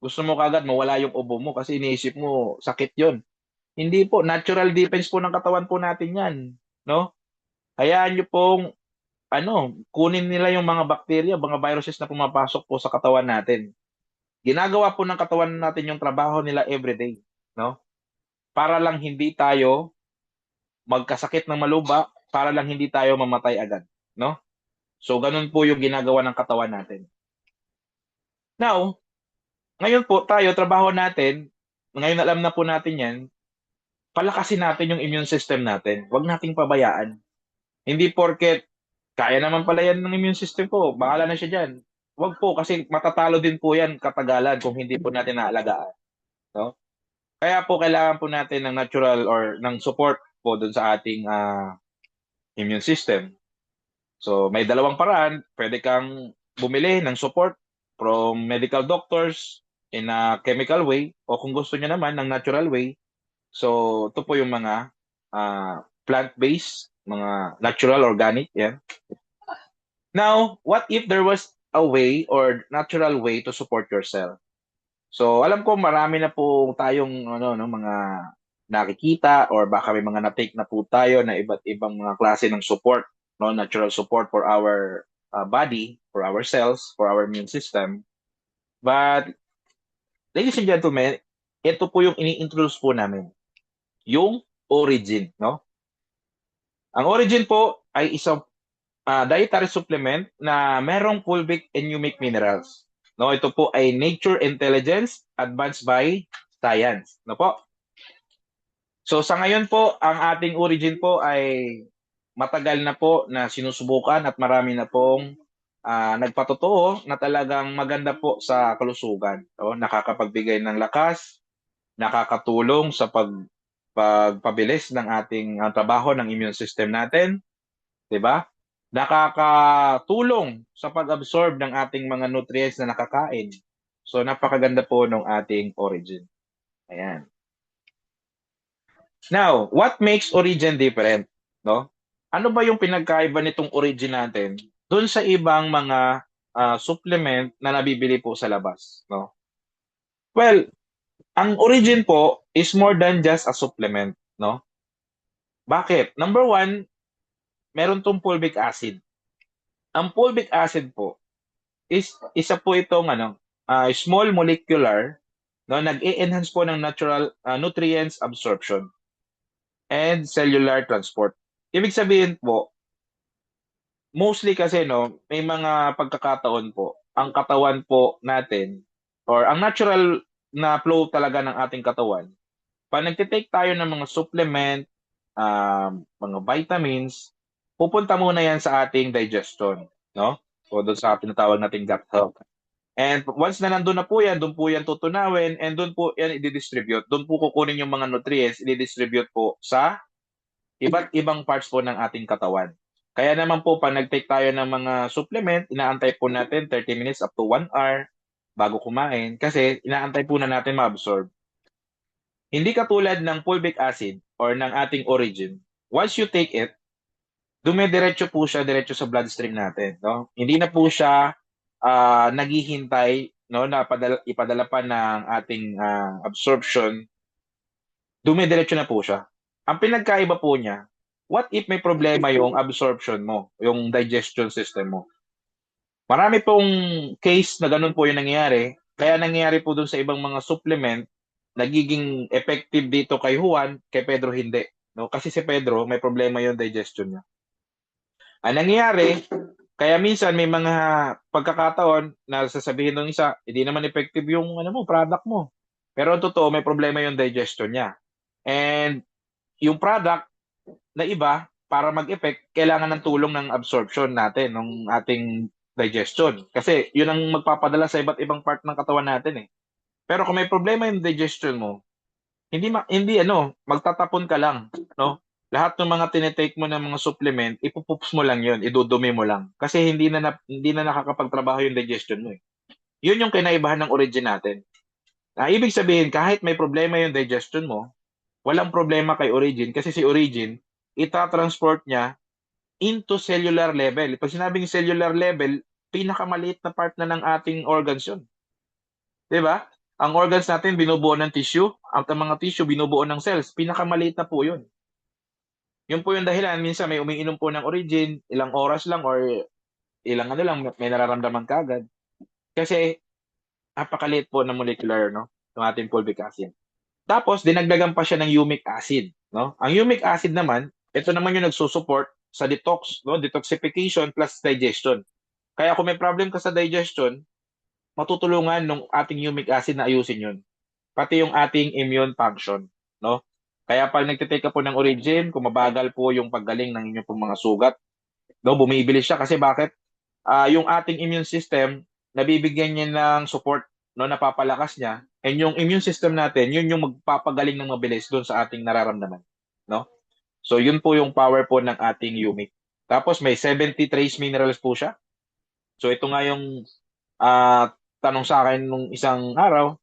Speaker 1: Gusto mo kagad mawala yung ubo mo kasi iniisip mo sakit yon. Hindi po. Natural defense po ng katawan po natin yan. No? Hayaan nyo pong kunin nila yung mga bakterya, mga viruses na pumapasok po sa katawan natin. Ginagawa po ng katawan natin yung trabaho nila everyday. No? Para lang hindi tayo magkasakit ng maluba, para lang hindi tayo mamatay agad. No? So, ganun po yung ginagawa ng katawan natin. Now, ngayon po tayo, trabaho natin, ngayon alam na po natin yan, palakasin natin yung immune system natin. Huwag nating pabayaan. Hindi porket, kaya naman pala yan ng immune system ko, bahala na siya dyan. Huwag po, kasi matatalo din po yan katagalan kung hindi po natin naalagaan. No? Kaya po, kailangan po natin ng natural or ng support po dun sa ating immune system. So, may dalawang paraan. Pwede kang bumili ng support from medical doctors in a chemical way o kung gusto niya naman ng natural way. So, ito po yung mga plant-based, mga natural, organic, yan. Now, what if there was a way or natural way to support yourself? So, alam ko marami na po tayong mga nakikita or baka may mga na-take na po tayo na iba't ibang mga klase ng support, no, natural support for our body, for our cells, for our immune system. But ladies and gentlemen, ito po yung ini-introduce po namin, yung Origin, no? Ang Origin po ay isang dietary supplement na merong fulvic and humic minerals. No, ito po ay Nature Intelligence advanced by Science, no po? So sa ngayon po, ang ating Origin po ay matagal na po na sinusubukan at marami na pong nagpatotoo na talagang maganda po sa kalusugan. O, nakakapagbigay ng lakas, nakakatulong sa pagpabilis ng ating trabaho ng immune system natin, 'di ba? Nakakatulong sa pag-absorb ng ating mga nutrients na nakakain. So napakaganda po ng ating Origin. Ayan. Now, what makes Origin different, no? Ano ba yung pinagkaiba nitong Origin natin doon sa ibang mga supplement na nabibili po sa labas, no? Well, ang Origin po is more than just a supplement, no? Bakit? Number one, meron tong fulvic acid. Ang fulvic acid po is isa po itong small molecular, no, nag-e-enhance po ng natural nutrients absorption. and cellular transport. Ibig sabihin po, mostly kasi no, may mga pagkakataon po, ang katawan po natin or ang natural na flow talaga ng ating katawan, pag nagte-take tayo ng mga supplement, mga vitamins, pupunta muna yan sa ating digestion, no? O doon sa tinatawag nating gut health. And once na nandun na po yan, doon po yan tutunawin and doon po yan i-distribute. Doon po kukunin yung mga nutrients, i-distribute po sa iba't ibang parts po ng ating katawan. Kaya naman po, pag nag-take tayo ng mga supplement, inaantay po natin 30 minutes up to 1 hour bago kumain kasi inaantay po na natin ma-absorb. Hindi katulad ng fulvic acid or ng ating origin. Once you take it, dumidiretso po siya diretso sa bloodstream natin, no? Hindi na po siya naghihintay, no, na ipadala pa ng ating absorption, dumidiretso na po siya. Ang pinagkaiba po niya, what if may problema yung absorption mo, yung digestion system mo? Marami pong case na ganun po yung nangyayari. Kaya nangyayari po dun sa ibang mga supplement, nagiging effective dito kay Juan, kay Pedro hindi. No? Kasi si Pedro, may problema yung digestion niya. Ang nangyayari, kaya minsan may mga pagkakataon na sasabihin ng isa, hindi naman effective yung ano mo, product mo. Pero ang totoo, may problema yung digestion niya. And yung product na iba, para mag-effect, kailangan ng tulong ng absorption natin, ng ating digestion. Kasi yun ang magpapadala sa iba't ibang part ng katawan natin eh. Pero kung may problema yung digestion mo, hindi magtatapon ka lang, no? Lahat ng mga tinetake mo ng mga supplement, ipupups mo lang yun, idudumi mo lang. Kasi hindi na nakakapagtrabaho yung digestion mo eh. Yun yung kinaibahan ng origin natin. Ibig sabihin, kahit may problema yung digestion mo, walang problema kay origin kasi si origin, ita-transport niya into cellular level. Pag sinabing cellular level, pinakamaliit na part na ng ating organs yun. 'Di ba? Ang organs natin binubuo ng tissue, ang mga tissue binubuo ng cells. Pinakamaliit na po yun. Yun po yung dahilan, minsan may umiinom po ng origin, ilang oras lang or ilang ano lang, may nararamdaman ka agad. Kasi napakaliit po ng molecular, no? Ng ating fulvic acid. Tapos, dinagdagan pa siya ng humic acid, no? Ang humic acid naman, ito naman yung nagsusupport sa detox, no? Detoxification plus digestion. Kaya kung may problem ka sa digestion, matutulungan ng ating humic acid na ayusin yun. Pati yung ating immune function, no? Kaya pag nagtitake ka po ng origin, kung mabagal po yung paggaling ng inyong pong mga sugat, no, bumibilis siya kasi bakit? Yung ating immune system, nabibigyan niya ng support, no, napapalakas niya. And yung immune system natin, yun yung magpapagaling ng mabilis doon sa ating nararamdaman, no? So yun po yung power po ng ating humic. Tapos may 70 trace minerals po siya. So ito nga yung tanong sa akin nung isang araw,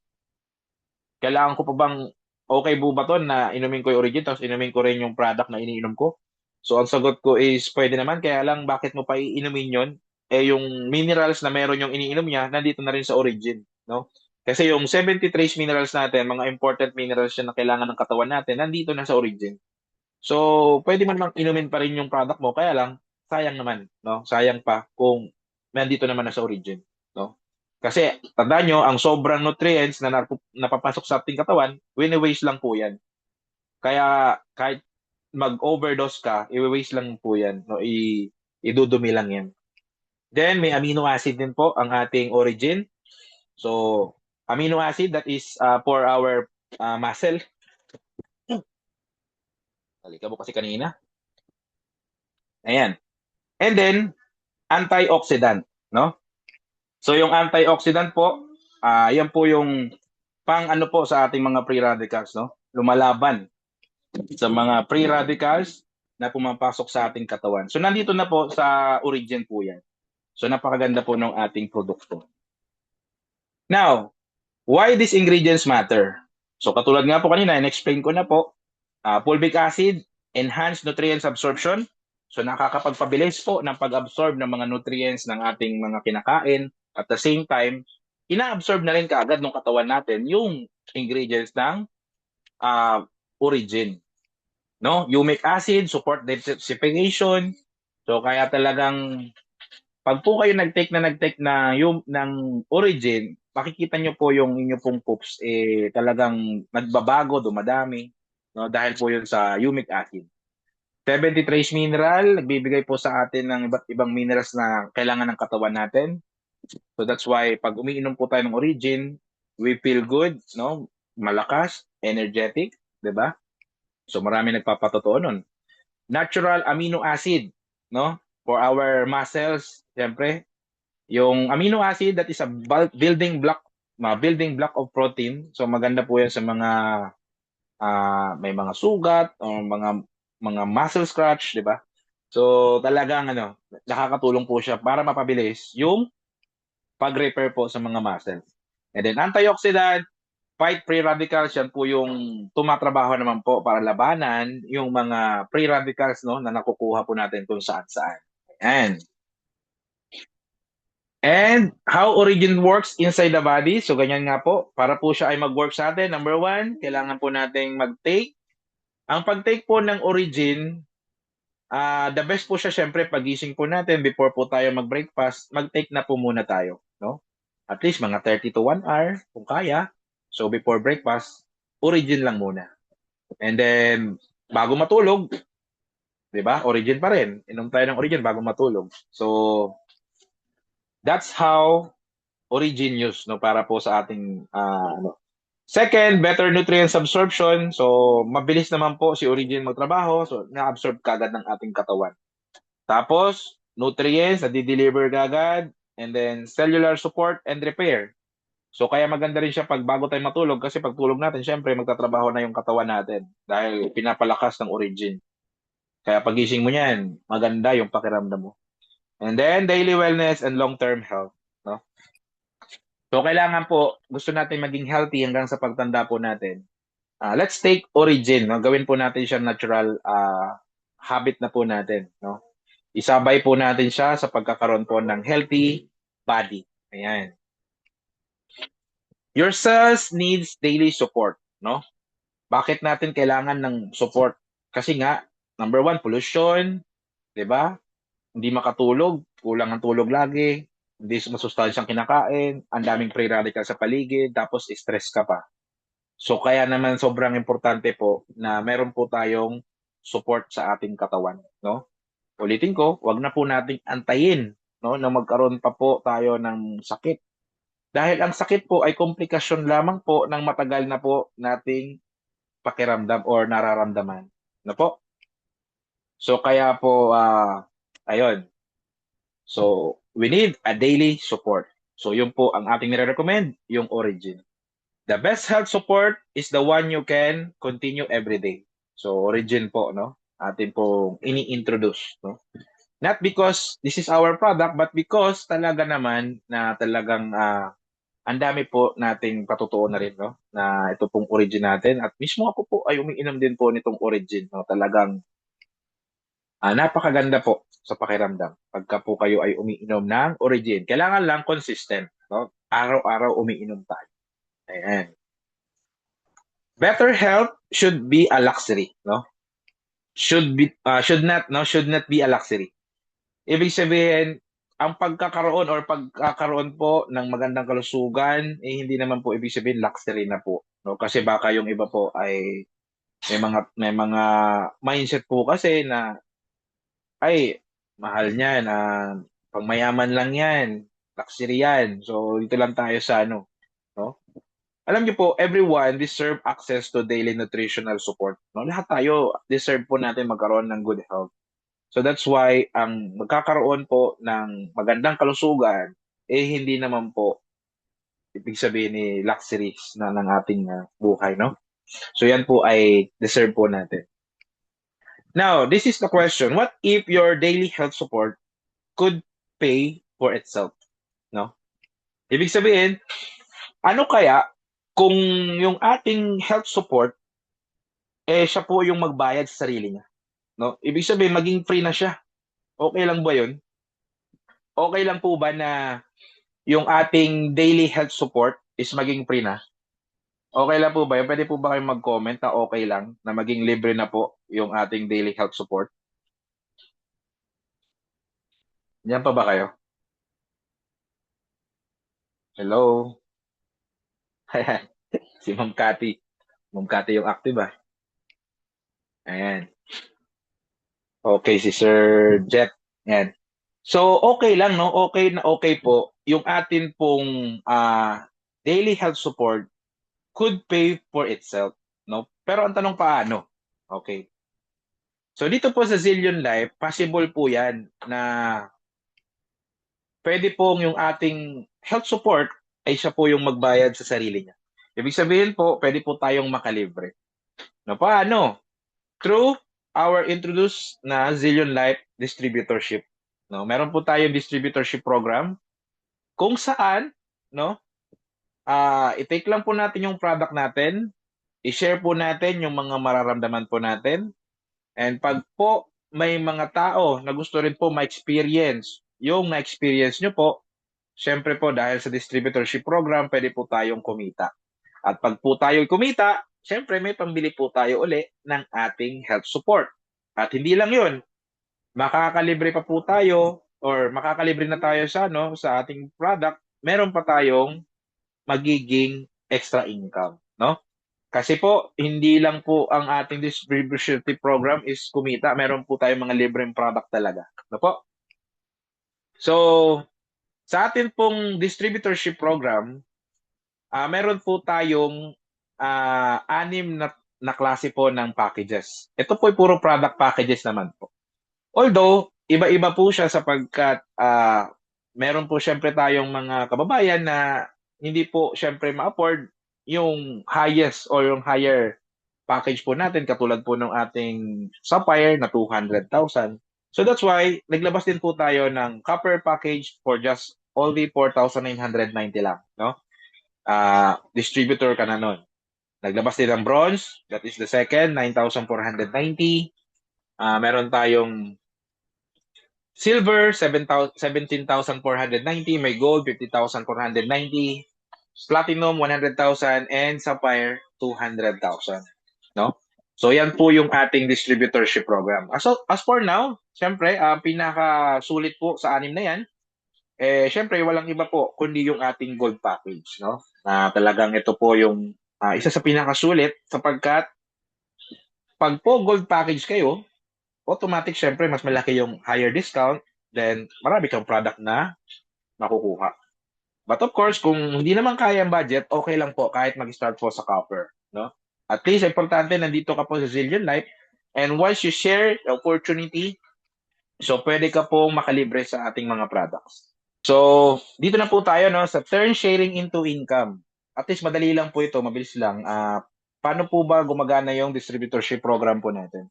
Speaker 1: kailangan ko pa bang, okay po ba to na inumin ko yung origin tapos inumin ko rin yung product na iniinom ko? So ang sagot ko is pwede naman, kaya lang bakit mo pa iinumin yun? Eh yung minerals na meron yung iniinom niya, nandito na rin sa origin, no? Kasi yung 70 trace minerals natin, mga important minerals yan na kailangan ng katawan natin, nandito na sa origin. So, pwede man lang inumin pa rin yung product mo, kaya lang, sayang naman, no? Sayang pa kung nandito naman na sa origin, no? Kasi, tandaan nyo, ang sobrang nutrients na napapasok sa ating katawan, wini-waste lang po yan. Kaya, kahit mag-overdose ka, i-waste lang po yan, no? Idudumi lang yan. Then, may amino acid din po ang ating origin. So, amino acid, that is for our muscle. Halika mo kasi kanina. Ayan. And then, antioxidant, no? So yung antioxidant po, yan po yung pang ano po sa ating mga free radicals, no? Lumalaban sa mga free radicals na pumapasok sa ating katawan. So nandito na po sa origin po yan. So napakaganda po ng ating produkto. Now, why these ingredients matter? So katulad nga po kanina, in-explain ko na po, fulvic acid, enhanced nutrients absorption. So nakakapagpabilis po ng pag-absorb ng mga nutrients ng ating mga kinakain. At the same time, ina-absorb na rin kaagad ng katawan natin yung ingredients ng origin. No? Humic acid, support detoxification. So kaya talagang pag po kayo nag-take na yung ng origin, makikita nyo po yung inyo pong poops talagang nagbabago, dumadami. no? Dahil po yun sa humic acid. 70 trace mineral, nagbibigay po sa atin ng iba't ibang minerals na kailangan ng katawan natin. So that's why pag umiinom po tayo ng Origin, we feel good, no? Malakas, energetic, 'di ba? So marami nagpapatotoo nun. Natural amino acid, no? For our muscles, siyempre, yung amino acid that is a building block of protein. So maganda po 'yan sa mga may mga sugat o mga muscle scratch, 'di ba? So talagang nakakatulong po siya para mapabilis yung pag-repair po sa mga muscles. And then antioxidant, fight free radicals, yan po yung tumatrabaho naman po para labanan yung mga free radicals, no, na nakukuha po natin kung saan-saan. Ayan. And how Origin works inside the body. So ganyan nga po, para po siya ay mag-work sa atin. Number one, kailangan po nating mag-take. Ang pag-take po ng Origin, the best po siya syempre pagising po natin before po tayo mag-breakfast, mag-take na po muna tayo, no? At least mga 30 to 1 hour kung kaya. So before breakfast, Origin lang muna. And then bago matulog, 'di ba? Origin pa rin. Inom tayo ng Origin bago matulog. So that's how Origin use, no, para po sa ating Second, better nutrients absorption. So mabilis naman po si Origin magtrabaho. So na-absorb kagad ng ating katawan. Tapos, nutrients na di-deliver agad, and then cellular support and repair. So kaya maganda rin siya pag bago tayo matulog kasi pag tulog natin, syempre magtatrabaho na yung katawan natin dahil pinapalakas ng Origin. Kaya pagising mo niyan, maganda yung pakiramdam mo. And then daily wellness and long-term health, no? So kailangan po, gusto natin maging healthy hanggang sa pagtanda po natin. Let's take Origin, no? Gawin po natin siya natural habit na po natin, no? Isabay po natin siya sa pagkakaroon po ng healthy body. Ayan. Your cells needs daily support, no? Bakit natin kailangan ng support? Kasi nga, number one, pollution, 'di ba? Hindi makatulog, kulang ang tulog lagi, hindi masustansyang kinakain, ang daming free radical sa paligid, tapos stress ka pa. So kaya naman sobrang importante po na meron po tayong support sa ating katawan, no? Ulitin ko, wag na po nating antayin, no, na magkaroon pa po tayo ng sakit. Dahil ang sakit po ay komplikasyon lamang po ng matagal na po nating pakiramdam or nararamdaman. No po? So kaya po ayun. So we need a daily support. So yun po ang ating nire-recommend, yung Origin. The best health support is the one you can continue every day. So Origin po, no? Atin pong ini-introduce, no? Not because this is our product, but because talaga naman na talagang ang dami po nating patutuo na rin, no? Na ito pong Origin natin. At mismo ako po ay umiinom din po nitong Origin, no? Talagang napakaganda po sa pakiramdam. Pagka po kayo ay umiinom ng Origin. Kailangan lang consistent, no? Araw-araw umiinom tayo. Ayan. Better health should be a luxury, no? Should not be a luxury. Ibig sabihin, ang pagkakaroon or pagkakaroon po ng magandang kalusugan, hindi naman po ibig sabihin luxury na po, no? Kasi baka yung iba po ay may mga mindset po kasi na ay mahal niyan, pangmayaman lang 'yan, luxury 'yan. So dito lang tayo sa no? Alam niyo po, everyone deserve access to daily nutritional support, no? Lahat tayo deserve po natin magkaroon ng good health. So that's why ang magkakaroon po ng magandang kalusugan hindi naman po ibig sabihin ni luxuries na ng ating buhay, no? So yan po ay deserve po natin. Now, this is the question. What if your daily health support could pay for itself, no? Ibig sabihin, ano kaya kung yung ating health support siya po yung magbayad sa sarili niya, no? Ibig sabihin maging free na siya. Okay lang ba 'yun? Okay lang po ba na yung ating daily health support is maging free na? Okay lang po ba yun? Puwede po ba kayong mag-comment na okay lang na maging libre na po yung ating daily health support? Diyan pa ba kayo? Hello? Si Ma'am Cathy. Ma'am Cathy yung active, Ayan. Okay, si Sir Jet. Ayan. So, okay lang, no? Okay na okay po. Yung atin pong daily health support could pay for itself, no? Pero ang tanong paano? Okay. So, dito po sa Zillion Life, possible po yan na pwede pong yung ating health support ay siya po yung magbayad sa sarili niya. Ibig sabihin po, pwede po tayong makalibre. No, paano? Through our introduced na Zillion Life distributorship. No, meron po tayong distributorship program kung saan, no, i-take lang po natin yung product natin, i-share po natin yung mga mararamdaman po natin, and pag po may mga tao na gusto rin po ma-experience yung na-experience nyo po, syempre po dahil sa distributorship program, pwede po tayong kumita. At pag po tayo kumita, syempre may pambili po tayo uli ng ating health support. At hindi lang yun, makakalibre pa po tayo or makakalibre na tayo sa ano sa ating product, meron pa tayong magiging extra income, no? Kasi po hindi lang po ang ating distribution program is kumita, meron po tayong mga libreng product talaga, no po? So, sa atin pong distributorship program, meron po tayong anim na klase po ng packages. Ito po ay puro product packages naman po. Although, iba-iba po siya sapagkat meron po syempre tayong mga kababayan na hindi po syempre ma-afford yung highest or yung higher package po natin katulad po ng ating Sapphire na 200,000. So that's why naglabas din po tayo ng copper package for just only 4,990 lang, no? Distributor ka na nun. Naglabas din ng bronze, that is the second, 9,490. Meron tayong silver, 17,490. May gold, 50,490. Platinum, 100,000. And sapphire, 200,000. No? So, yan po yung ating distributorship program. As for now, syempre, pinaka-sulit po sa anim na yan, syempre, walang iba po, kundi yung ating gold package. No? Talagang ito po yung isa sa pinakasulit sapagkat pag po gold package kayo, automatic syempre mas malaki yung higher discount, then marami kang product na makukuha. But of course, kung hindi naman kaya ang budget, okay lang po kahit mag-start po sa copper, no? At least importante nandito ka po sa Zillion Life, and once you share the opportunity, so pwede ka pong makalibre sa ating mga products. So, dito na po tayo no sa turn sharing into income. At least madali lang po ito, mabilis lang. Paano po ba gumagana yung distributorship program po natin?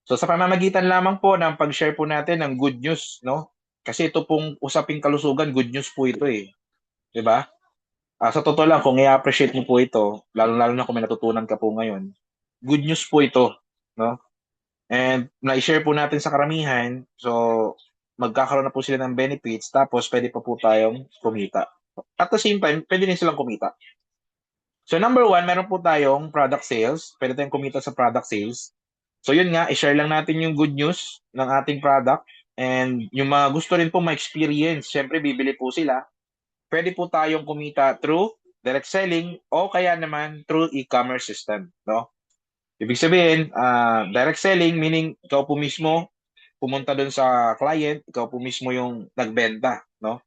Speaker 1: So sa pamamagitan lamang po ng pag-share po natin ng good news, no? Kasi ito pong usaping kalusugan, good news po ito eh. 'Di ba? Sa totoo lang, kung i-appreciate mo po ito, lalo-lalo na kung may natutunan ka po ngayon, good news po ito, no? And na-share po natin sa karamihan, so magkakaroon na po sila ng benefits, tapos pwede pa po tayong kumita. At the same time, pwede din silang kumita. So number one, meron po tayong product sales. Pwede tayong kumita sa product sales. So yun nga, i-share lang natin yung good news ng ating product. And yung mga gusto rin po ma-experience, syempre bibili po sila. Pwede po tayong kumita through direct selling o kaya naman through e-commerce system. No? Ibig sabihin, direct selling meaning ikaw po mismo pumunta doon sa client, ikaw po mismo yung nagbenta. No?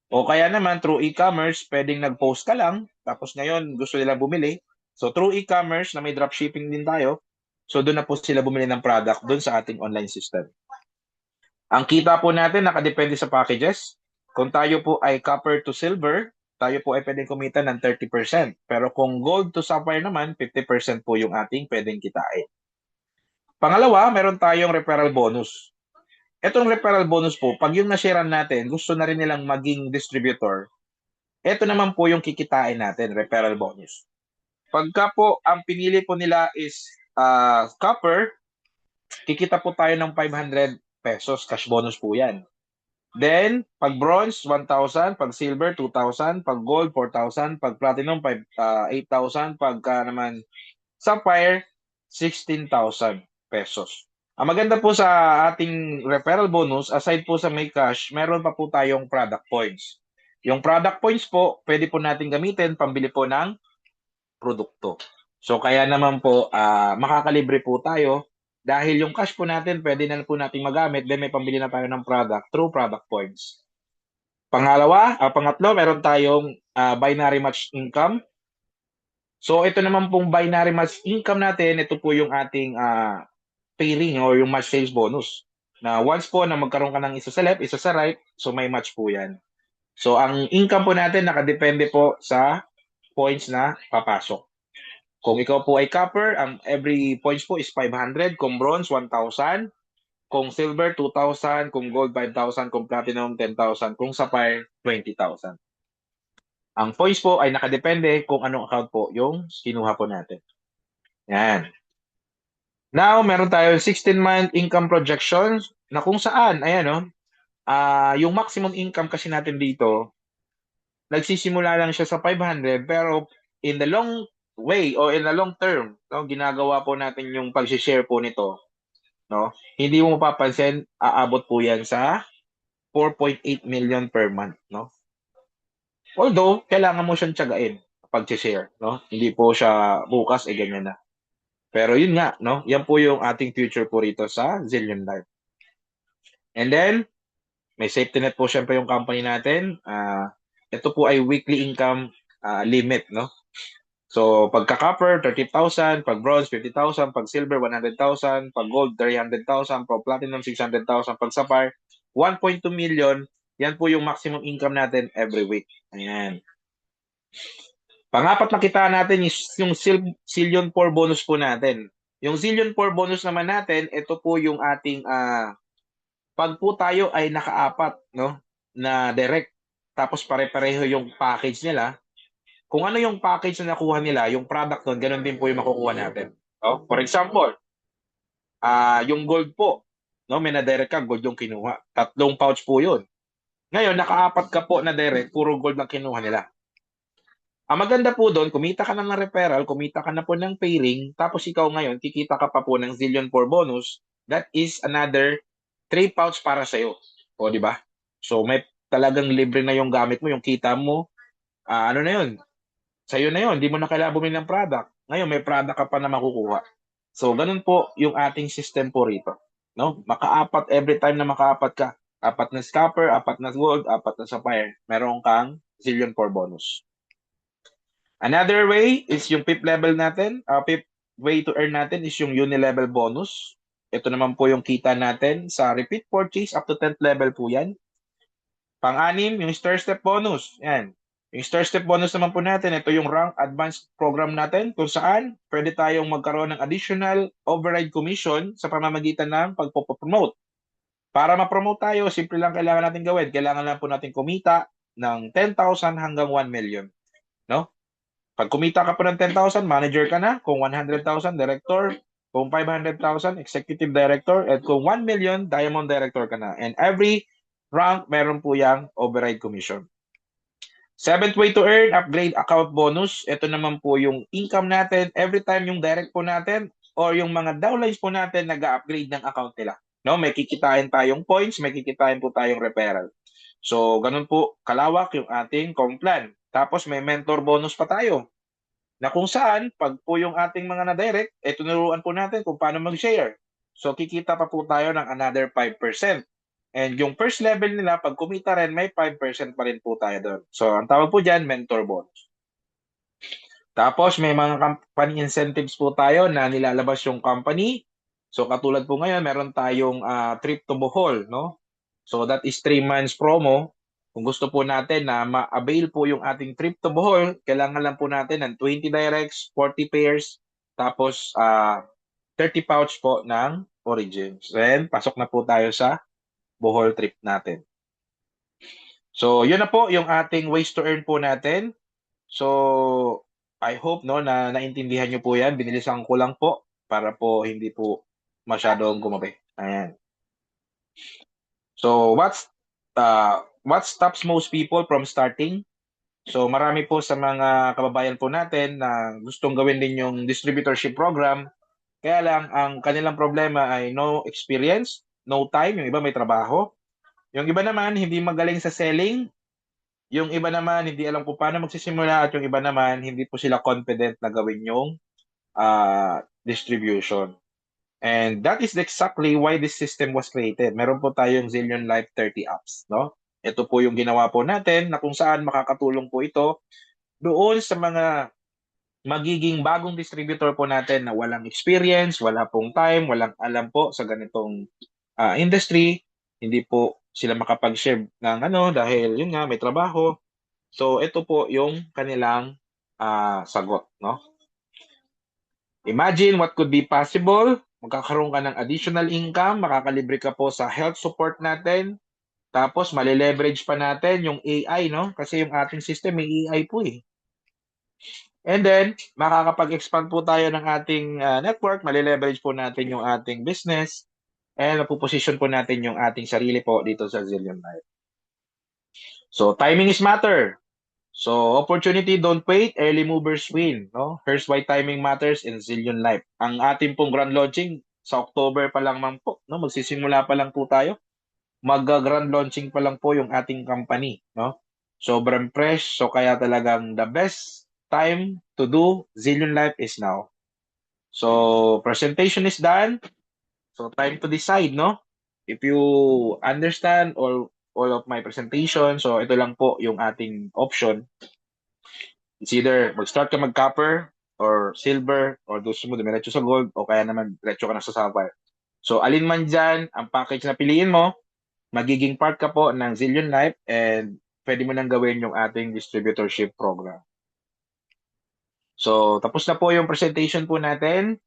Speaker 1: O kaya naman through e-commerce, pwedeng nag-post ka lang, tapos ngayon gusto nila bumili. So through e-commerce na may dropshipping din tayo, so doon na po sila bumili ng product doon sa ating online system. Ang kita po natin nakadepende sa packages. Kung tayo po ay copper to silver, tayo po ay pwedeng kumita ng 30%. Pero kung gold to sapphire naman, 50% po yung ating pwedeng kitain. Pangalawa, meron tayong referral bonus. Etong referral bonus po, pag yung nasharean natin, gusto na rin nilang maging distributor, ito naman po yung kikitain natin, referral bonus. Pagka po ang pinili po nila is copper, kikita po tayo ng 500 pesos, cash bonus po yan. Then, pag bronze, 1,000. Pag silver, 2,000. Pag gold, 4,000. Pag platinum, 8,000. Pagka naman sapphire, 16,000 pesos. Ang maganda po sa ating referral bonus, aside po sa may cash, meron pa po tayong product points. Yung product points po, pwede po natin gamitin pambili po ng produkto. So kaya naman po, makakalibre po tayo Dahil yung cash po natin, pwede na po natin magamit, then may pambili na tayo ng product through product points. Pangatlo, meron tayong binary match income. So ito naman pong binary match income natin, ito po yung ating pairing or yung match sales bonus. Na once po na magkaroon ka ng isa sa left, isa sa right, so may match po yan. So ang income po natin nakadepende po sa points na papasok. Kung ikaw po ay copper, ang every points po is 500, kung bronze 1,000, kung silver 2,000, kung gold 5,000, kung platinum 10,000, kung sapphire 20,000. Ang points po ay nakadepende kung anong account po yung kinuha po natin. Yan. Now, meron tayo 16-month income projections na kung saan, ayan no, yung maximum income kasi natin dito, nagsisimula lang siya sa 500 pero in the long way o in the long term, no, ginagawa po natin yung pag-share po nito, no? Hindi mo mapapansin, aabot po 'yan sa 4.8 million per month, no? Although kailangan mo siyang tiyagain pag-share, no? Hindi po siya bukas ganyan na. Pero yun nga, no? Yan po yung ating future po rito sa Zillion Life. And then, may safety net po syempre yung company natin. Ito po ay weekly income limit, no? So, pagka-copper, 30,000, pag bronze, 50,000, pag silver, 100,000, pag gold, 300,000, pag platinum, 600,000, pag sapphire, 1.2 million. Yan po yung maximum income natin every week. Ayan. Pangapat na kita natin is yung Zillion 4 bonus po natin. Yung Zillion 4 bonus naman natin, ito po yung ating pag po tayo ay nakaapat, no, na direct, tapos pare-pareho yung package nila, kung ano yung package na nakuha nila, yung product nun, ganun din po yung makukuha natin. No? For example, yung gold po, no, may na-direct ka, gold yung kinuha. 3 pouch po yun. Ngayon, nakaapat ka po na direct, puro gold lang kinuha nila. Ang maganda po doon, kumita ka na ng referral, kumita ka na po ng pairing, tapos ikaw ngayon, kikita ka pa po ng Zillion 4 bonus, that is another 3 pouch para sa'yo. O, di ba? So, may talagang libre na yung gamit mo, yung kita mo, ano na yun, sa'yo na yun, di mo na kailangan bumili ng product. Ngayon, may product ka pa na makukuha. So, ganun po yung ating system po rito. No? Makaapat every time na makaapat ka. Apat na scalper, apat na gold, apat na sapphire. Meron kang Zillion 4 bonus. Another way is yung fifth level natin. Fifth way to earn natin is yung uni-level bonus. Ito naman po yung kita natin sa repeat purchase up to 10th level po yan. Pang-anim, yung star step bonus. Yan. Yung star step bonus naman po natin, ito yung rank advanced program natin kung saan pwede tayong magkaroon ng additional override commission sa pamamagitan ng pagpo-promote. Para ma-promote tayo, simple lang kailangan natin gawin. Kailangan lang po natin kumita ng 10,000 hanggang 1 million. No? Pag kumita ka po ng 10,000, manager ka na. Kung 100,000, director. Kung 500,000, executive director. At kung 1 million, diamond director ka na. And every rank, meron po yung override commission. Seventh way to earn, upgrade account bonus. Ito naman po yung income natin every time yung direct po natin or yung mga downlines po natin nag-upgrade ng account nila. No, may kikitain tayong points, may kikitain po tayong referral. So, ganun po kalawak yung ating comp plan. Tapos may mentor bonus pa tayo. Na kung saan, pag po yung ating mga na-direct, tunuruan po natin kung paano mag-share. So, kikita pa po tayo ng another 5%. And yung first level nila, pag kumita rin, may 5% pa rin po tayo doon. So, ang tawag po dyan, mentor bonus. Tapos, may mga company incentives po tayo na nilalabas yung company. So, katulad po ngayon, meron tayong trip to Bohol, no? So, that is 3 months promo. Kung gusto po natin na ma-avail po yung ating trip to Bohol, kailangan lang po natin ng 20 directs, 40 pairs, tapos 30 pouch po ng Origins. Then, pasok na po tayo sa Bohol trip natin. So, yun na po yung ating ways to earn po natin. So, I hope no na naintindihan niyo po 'yan. Binilisan ko lang po para po hindi po masyadong gumabi. Ayan. So, what stops most people from starting? So, marami po sa mga kababayan po natin na gustong gawin din yung distributorship program. Kaya lang, ang kanilang problema ay no experience, no time. Yung iba may trabaho. Yung iba naman, hindi magaling sa selling. Yung iba naman, hindi alam kung paano magsisimula. At yung iba naman, hindi po sila confident na gawin yung distribution. And that is exactly why this system was created. Meron po tayong Zillion Life 30 apps, no? Ito po yung ginawa po natin na kung saan makakatulong po ito doon sa mga magiging bagong distributor po natin na walang experience, wala pong time, walang alam po sa ganitong industry. Hindi po sila makapag-share ng ano dahil yun nga may trabaho. So ito po yung kanilang sagot, no? Imagine what could be possible. Magkakaroon ka ng additional income, makakalibre ka po sa health support natin, tapos mali-leverage pa natin yung AI, no? Kasi yung ating system may AI po eh. And then, makakapag-expand po tayo ng ating network, mali-leverage po natin yung ating business, and mapuposition po natin yung ating sarili po dito sa Zillion Life. So, timing is matter. So, opportunity, don't wait, early movers win. No? Here's why timing matters in Zillion Life. Ang ating pong grand launching sa October pa lang man po. No? Magsisimula pa lang po tayo. Mag-grand launching pa lang po yung ating company. No? Sobrang fresh. So, kaya talagang the best time to do Zillion Life is now. So, presentation is done. So, time to decide, no? If you understand all of my presentation, so ito lang po yung ating option. It's either mag-start ka mag-copper or silver or gusto mo dumiretso sa gold o kaya naman diretso ka na sa sapphire. So, alin man dyan, ang package na piliin mo, magiging part ka po ng Zillion Life and pwede mo nang gawin yung ating distributorship program. So, tapos na po yung presentation po natin.